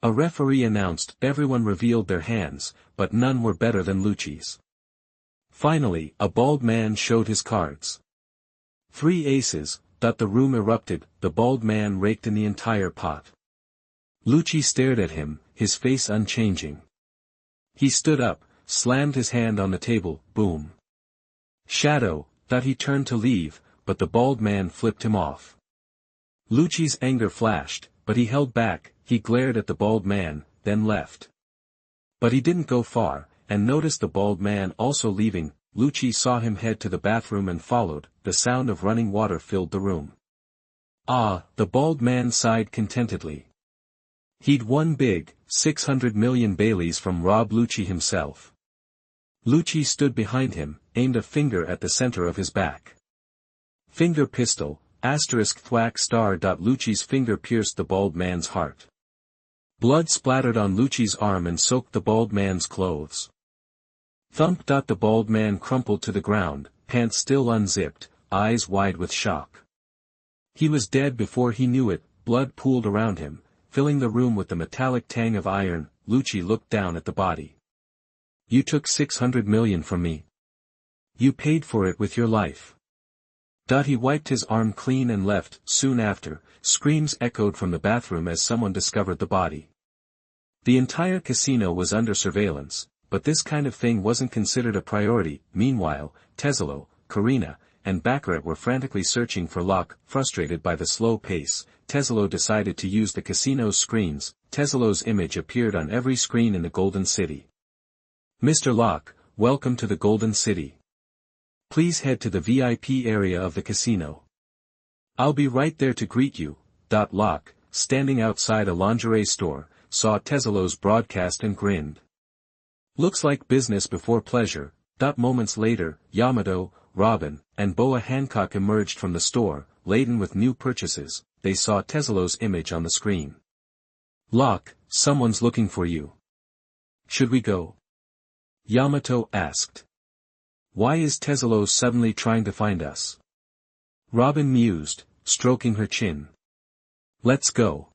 A referee announced. Everyone revealed their hands, but none were better than Lucci's. Finally, a bald man showed his cards. 3 aces. The room erupted. The bald man raked in the entire pot. Lucci stared at him, his face unchanging. He stood up, slammed his hand on the table. Boom. Shadow. He turned to leave, but the bald man flipped him off. Lucci's anger flashed, but he held back. He glared at the bald man, then left. But he didn't go far, and noticed the bald man also leaving. Lucci saw him head to the bathroom and followed. The sound of running water filled the room. Ah, the bald man sighed contentedly. He'd won big, 600 million Baileys from Rob Lucci himself. Lucci stood behind him, aimed a finger at the center of his back. Finger pistol, *thwack**. Lucci's finger pierced the bald man's heart. Blood splattered on Lucci's arm and soaked the bald man's clothes. Thump. The bald man crumpled to the ground, pants still unzipped, eyes wide with shock. He was dead before he knew it. Blood pooled around him, filling the room with the metallic tang of iron. Lucci looked down at the body. You took 600 million from me. You paid for it with your life. He wiped his arm clean and left. Soon after, screams echoed from the bathroom as someone discovered the body. The entire casino was under surveillance, but this kind of thing wasn't considered a priority. Meanwhile, Tezzolo, Karina, and Baccarat were frantically searching for Locke. Frustrated by the slow pace, Tezzolo decided to use the casino's screens. Tezzolo's image appeared on every screen in the Golden City. Mr. Locke, welcome to the Golden City. Please head to the VIP area of the casino. I'll be right there to greet you. Locke, standing outside a lingerie store, saw Tezzolo's broadcast and grinned. Looks like business before pleasure. Moments later, Yamato, Robin, and Boa Hancock emerged from the store, laden with new purchases. They saw Tezzolo's image on the screen. Locke, someone's looking for you. Should we go? Yamato asked. Why is Tezzolo suddenly trying to find us? Robin mused, stroking her chin. Let's go.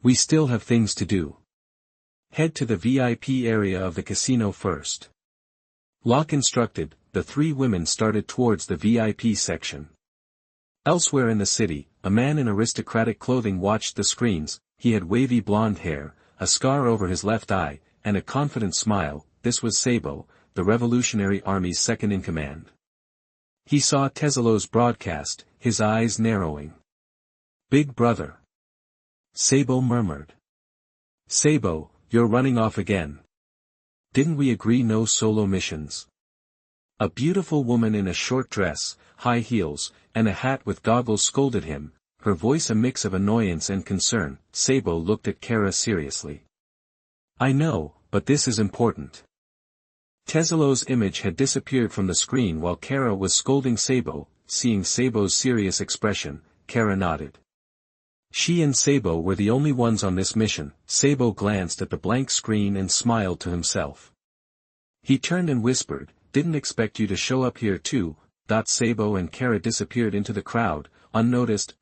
We still have things to do. Head to the VIP area of the casino first. Locke instructed. The three women started towards the VIP section. Elsewhere in the city, a man in aristocratic clothing watched the screens. He had wavy blonde hair, a scar over his left eye, and a confident smile. This was Sabo, the Revolutionary Army's second-in-command. He saw Tezzolo's broadcast, his eyes narrowing. Big brother. Sabo murmured. Sabo, you're running off again. Didn't we agree no solo missions? A beautiful woman in a short dress, high heels, and a hat with goggles scolded him, her voice a mix of annoyance and concern. Sabo looked at Kara seriously. I know, but this is important. Tezzolo's image had disappeared from the screen while Kara was scolding Sabo. Seeing Sabo's serious expression, Kara nodded. She and Sabo were the only ones on this mission. Sabo glanced at the blank screen and smiled to himself. He turned and whispered, Didn't expect you to show up here too. Sabo and Kara disappeared into the crowd, unnoticed.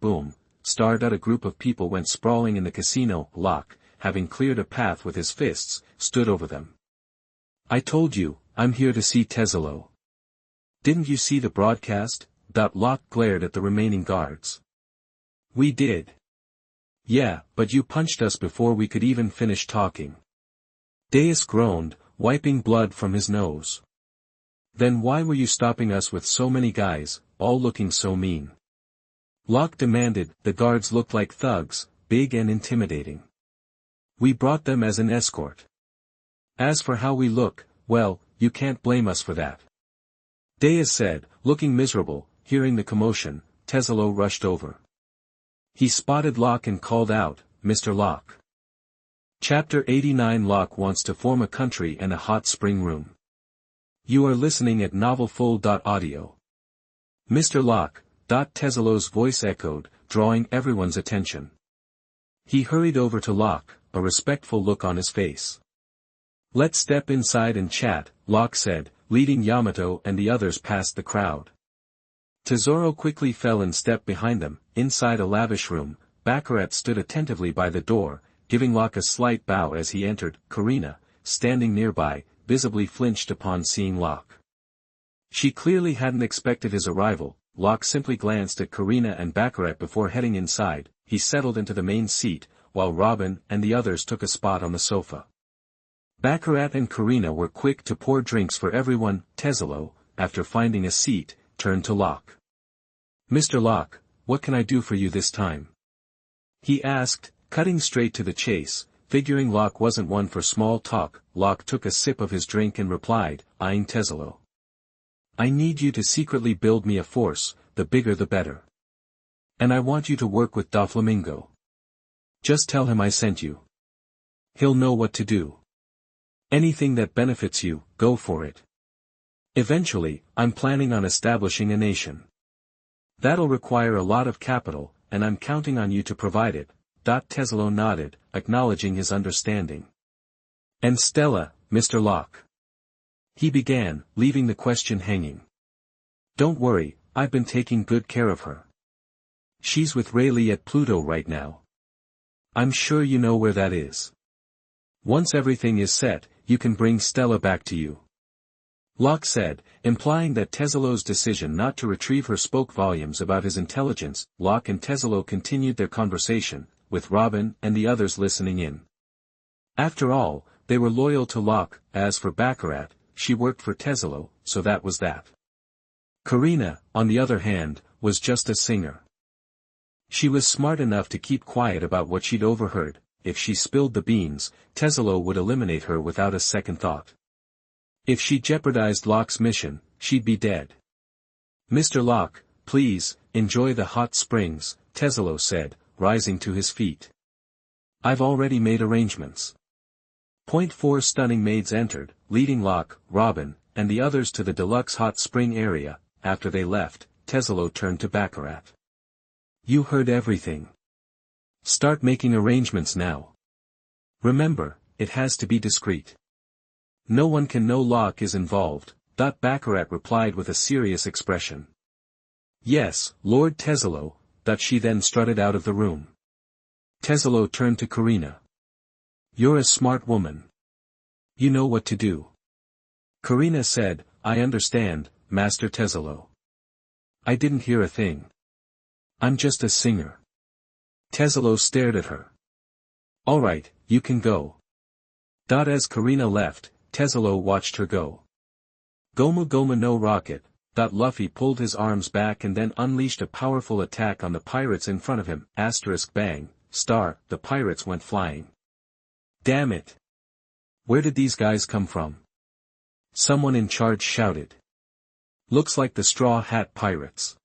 Boom. A group of people went sprawling in the casino. Locke, having cleared a path with his fists, stood over them. I told you, I'm here to see Tezzolo. Didn't you see the broadcast? Locke glared at the remaining guards. We did. Yeah, but you punched us before we could even finish talking. Deus groaned, wiping blood from his nose. Then why were you stopping us with so many guys, all looking so mean? Locke demanded. The guards looked like thugs, big and intimidating. We brought them as an escort. As for how we look, well, you can't blame us for that. Deus said, looking miserable. Hearing the commotion, Tezzolo rushed over. He spotted Locke and called out, Mr. Locke. Chapter 89. Locke wants to form a country and a hot spring room. You are listening at novelfull.audio. Mr. Locke. Tezzolo's voice echoed, drawing everyone's attention. He hurried over to Locke, a respectful look on his face. Let's step inside and chat, Locke said, leading Yamato and the others past the crowd. Tezzolo quickly fell and stepped behind them. Inside a lavish room, Baccarat stood attentively by the door, giving Locke a slight bow as he entered. Karina, standing nearby, visibly flinched upon seeing Locke. She clearly hadn't expected his arrival. Locke simply glanced at Karina and Baccarat before heading inside. He settled into the main seat, while Robin and the others took a spot on the sofa. Baccarat and Karina were quick to pour drinks for everyone. Tezzolo, after finding a seat, turned to Locke. Mr. Locke, what can I do for you this time? He asked, cutting straight to the chase. Figuring Locke wasn't one for small talk, Locke took a sip of his drink and replied, eyeing Tezzolo. I need you to secretly build me a force, the bigger the better. And I want you to work with Doflamingo. Just tell him I sent you. He'll know what to do. Anything that benefits you, go for it. Eventually, I'm planning on establishing a nation. That'll require a lot of capital, and I'm counting on you to provide it. Tezzolo nodded, acknowledging his understanding. And Stella, Mr. Locke? He began, leaving the question hanging. Don't worry, I've been taking good care of her. She's with Rayleigh at Pluto right now. I'm sure you know where that is. Once everything is set, you can bring Stella back to you. Locke said, implying that Tezzolo's decision not to retrieve her spoke volumes about his intelligence. Locke and Tezzolo continued their conversation, with Robin and the others listening in. After all, they were loyal to Locke. As for Baccarat, she worked for Tezzolo, so that was that. Karina, on the other hand, was just a singer. She was smart enough to keep quiet about what she'd overheard. If she spilled the beans, Tezzolo would eliminate her without a second thought. If she jeopardized Locke's mission, she'd be dead. Mr. Locke, please, enjoy the hot springs, Tezzolo said, rising to his feet. I've already made arrangements. Point 4 stunning maids entered, leading Locke, Robin, and the others to the deluxe hot spring area. After they left, Tezzolo turned to Baccarat. You heard everything. Start making arrangements now. Remember, it has to be discreet. No one can know Locke is involved, Baccarat replied with a serious expression. Yes, Lord Tezzolo, she then strutted out of the room. Tezzolo turned to Karina. You're a smart woman. You know what to do. Karina said, I understand, Master Tezzolo. I didn't hear a thing. I'm just a singer. Tezzolo stared at her. Alright, you can go. As Karina left, Tezzolo watched her go. Goma Goma no rocket, Luffy pulled his arms back and then unleashed a powerful attack on the pirates in front of him, bang, the pirates went flying. Damn it! Where did these guys come from? Someone in charge shouted. Looks like the Straw Hat Pirates.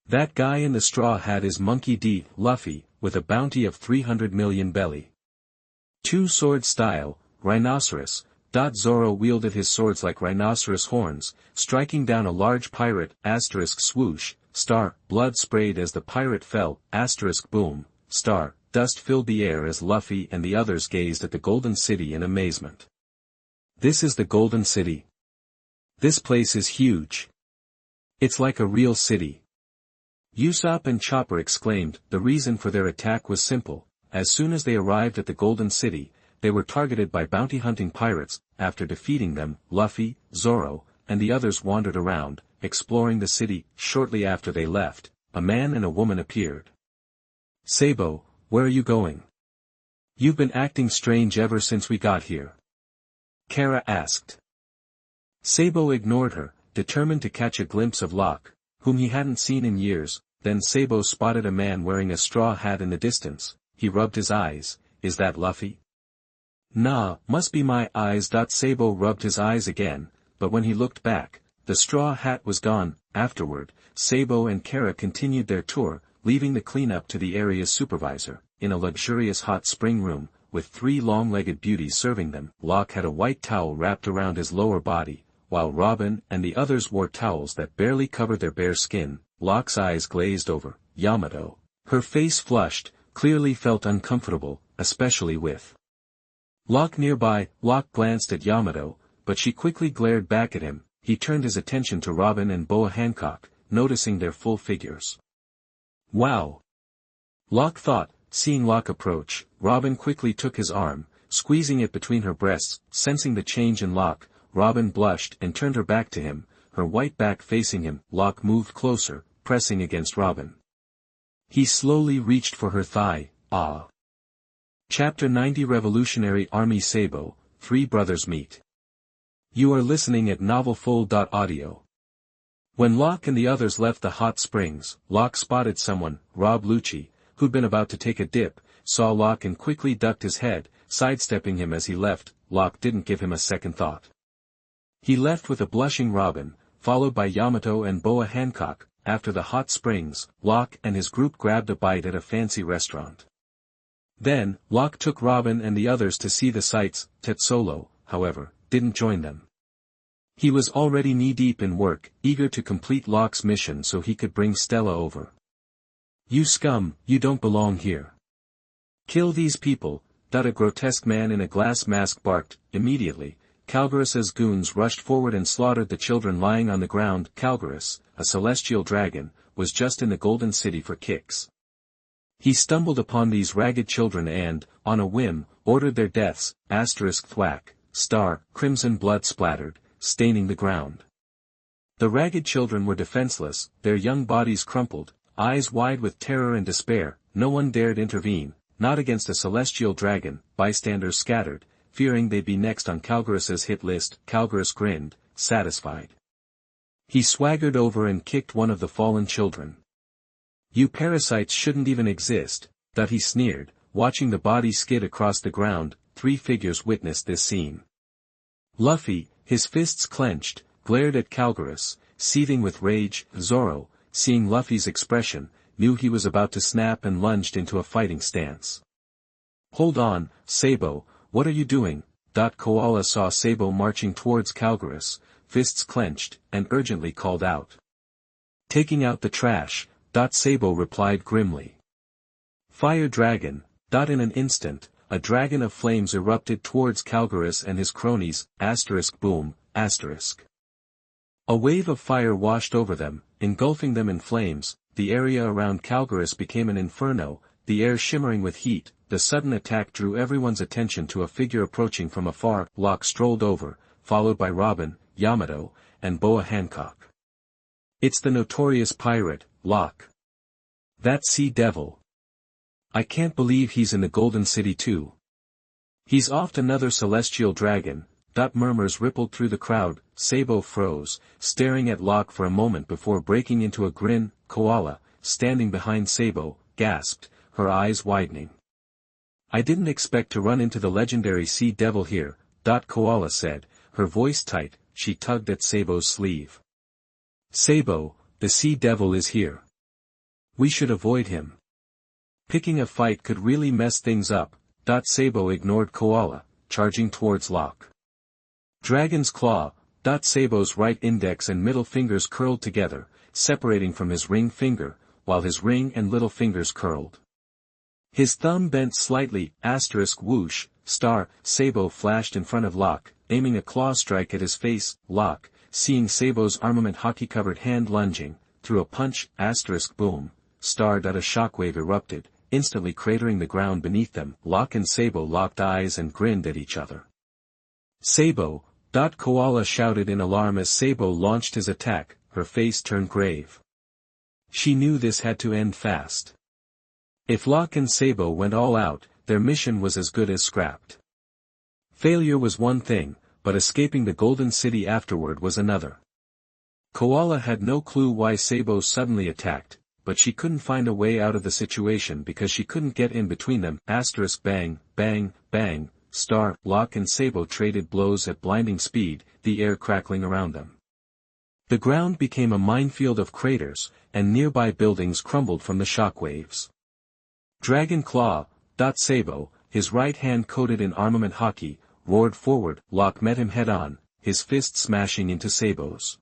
That guy in the straw hat is Monkey D. Luffy, with a bounty of 300 million belly. Two-sword style, rhinoceros. Zoro wielded his swords like rhinoceros horns, striking down a large pirate, swoosh, blood sprayed as the pirate fell, boom, dust filled the air as Luffy and the others gazed at the Golden City in amazement. This is the Golden City. This place is huge. It's like a real city. Usopp and Chopper exclaimed. The reason for their attack was simple. As soon as they arrived at the Golden City, they were targeted by bounty-hunting pirates. After defeating them, Luffy, Zoro, and the others wandered around, exploring the city. Shortly after they left, a man and a woman appeared. Sabo, where are you going? You've been acting strange ever since we got here. Kara asked. Sabo ignored her, determined to catch a glimpse of Locke, whom he hadn't seen in years. Then Sabo spotted a man wearing a straw hat in the distance. He rubbed his eyes. Is that Luffy? Nah, must be my eyes. Sabo rubbed his eyes again, but when he looked back, the straw hat was gone. Afterward, Sabo and Kara continued their tour, leaving the cleanup to the area's supervisor. In a luxurious hot spring room, with 3 long-legged beauties serving them, Locke had a white towel wrapped around his lower body, while Robin and the others wore towels that barely covered their bare skin. Locke's eyes glazed over. Yamato, her face flushed, clearly felt uncomfortable, especially with Locke nearby. Locke glanced at Yamato, but she quickly glared back at him. He turned his attention to Robin and Boa Hancock, noticing their full figures. Wow! Locke thought. Seeing Locke approach, Robin quickly took his arm, squeezing it between her breasts. Sensing the change in Locke, Robin blushed and turned her back to him, her white back facing him. Locke moved closer, pressing against Robin. He slowly reached for her thigh. Ah! Chapter 90 Revolutionary Army Sabo, 3 brothers meet. You are listening at novelfull.audio. When Locke and the others left the hot springs, Locke spotted someone. Rob Lucci, who'd been about to take a dip, saw Locke and quickly ducked his head, sidestepping him as he left. Locke didn't give him a second thought. He left with a blushing Robin, followed by Yamato and Boa Hancock. After the hot springs, Locke and his group grabbed a bite at a fancy restaurant. Then, Locke took Robin and the others to see the sights. Tezzolo, however, didn't join them. He was already knee-deep in work, eager to complete Locke's mission so he could bring Stella over. You scum, you don't belong here. Kill these people, a grotesque man in a glass mask barked. Immediately, Calgarus's goons rushed forward and slaughtered the children lying on the ground. Calgarus, a celestial dragon, was just in the Golden City for kicks. He stumbled upon these ragged children and, on a whim, ordered their deaths. Thwack, crimson blood splattered, staining the ground. The ragged children were defenseless, their young bodies crumpled, eyes wide with terror and despair. No one dared intervene, not against a celestial dragon. Bystanders scattered, fearing they'd be next on Calgarus's hit list. Calgarus grinned, satisfied. He swaggered over and kicked one of the fallen children. You parasites shouldn't even exist, he sneered, watching the body skid across the ground. 3 figures witnessed this scene. Luffy, his fists clenched, glared at Calgarus, seething with rage. Zoro, seeing Luffy's expression, knew he was about to snap and lunged into a fighting stance. "Hold on, Sabo, what are you doing?" Koala saw Sabo marching towards Calgarus, fists clenched, and urgently called out. "Taking out the trash," Sabo replied grimly. "Fire dragon." In an instant, a dragon of flames erupted towards Calgarus and his cronies, boom, A wave of fire washed over them, engulfing them in flames. The area around Calgarus became an inferno, the air shimmering with heat. The sudden attack drew everyone's attention to a figure approaching from afar. Locke strolled over, followed by Robin, Yamato, and Boa Hancock. "It's the notorious pirate, Locke. That sea devil. I can't believe he's in the Golden City too. He's oft another celestial dragon." Murmurs rippled through the crowd. Sabo froze, staring at Locke for a moment before breaking into a grin. Koala, standing behind Sabo, gasped, her eyes widening. "I didn't expect to run into the legendary sea devil here," Koala said, her voice tight. She tugged at Sabo's sleeve. "Sabo, the sea devil is here. We should avoid him. Picking a fight could really mess things up." Sabo ignored Koala, charging towards Locke. "Dragon's claw." Sabo's right index and middle fingers curled together, separating from his ring finger, while his ring and little fingers curled. His thumb bent slightly, whoosh, Sabo flashed in front of Locke, aiming a claw strike at his face. Locke, seeing Sabo's armament hockey-covered hand lunging, threw a punch, boom, a shockwave erupted, instantly cratering the ground beneath them. Locke and Sabo locked eyes and grinned at each other. "Sabo!" Koala shouted in alarm as Sabo launched his attack, her face turned grave. She knew this had to end fast. If Locke and Sabo went all out, their mission was as good as scrapped. Failure was one thing, but escaping the Golden City afterward was another. Koala had no clue why Sabo suddenly attacked, but she couldn't find a way out of the situation because she couldn't get in between them. Bang, bang, bang, Locke and Sabo traded blows at blinding speed, the air crackling around them. The ground became a minefield of craters, and nearby buildings crumbled from the shockwaves. "Dragon Claw!" Sabo, his right hand coated in armament hockey, roared forward. Locke met him head-on, his fist smashing into Sabo's.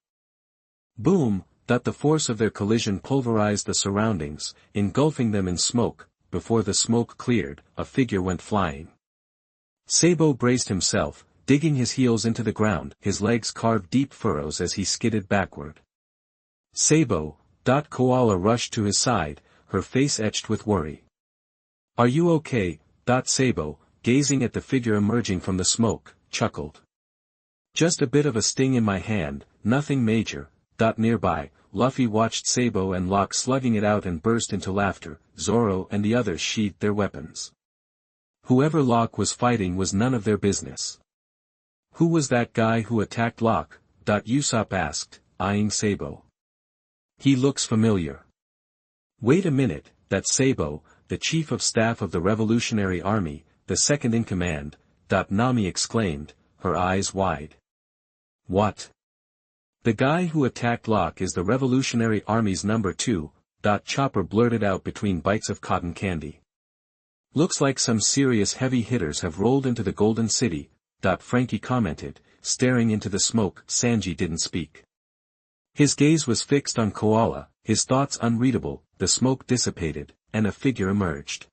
Boom! The force of their collision pulverized the surroundings, engulfing them in smoke. Before the smoke cleared, a figure went flying. Sabo braced himself, digging his heels into the ground, his legs carved deep furrows as he skidded backward. "Sabo!" Koala rushed to his side, her face etched with worry. "Are you okay?" Sabo, gazing at the figure emerging from the smoke, chuckled. "Just a bit of a sting in my hand, nothing major." Nearby, Luffy watched Sabo and Locke slugging it out and burst into laughter. Zoro and the others sheathed their weapons. Whoever Locke was fighting was none of their business. "Who was that guy who attacked Locke?" Usopp asked, eyeing Sabo. "He looks familiar." "Wait a minute, that's Sabo, the chief of staff of the Revolutionary Army, the second in command," Nami exclaimed, her eyes wide. "What? The guy who attacked Locke is the Revolutionary Army's number 2, Chopper blurted out between bites of cotton candy. "Looks like some serious heavy hitters have rolled into the Golden City," Frankie commented, staring into the smoke. Sanji didn't speak. His gaze was fixed on Koala, his thoughts unreadable. The smoke dissipated, and a figure emerged.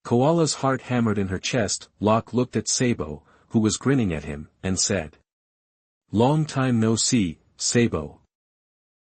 Koala's heart hammered in her chest. Locke looked at Sabo, who was grinning at him, and said, "Long time no see, Sabo."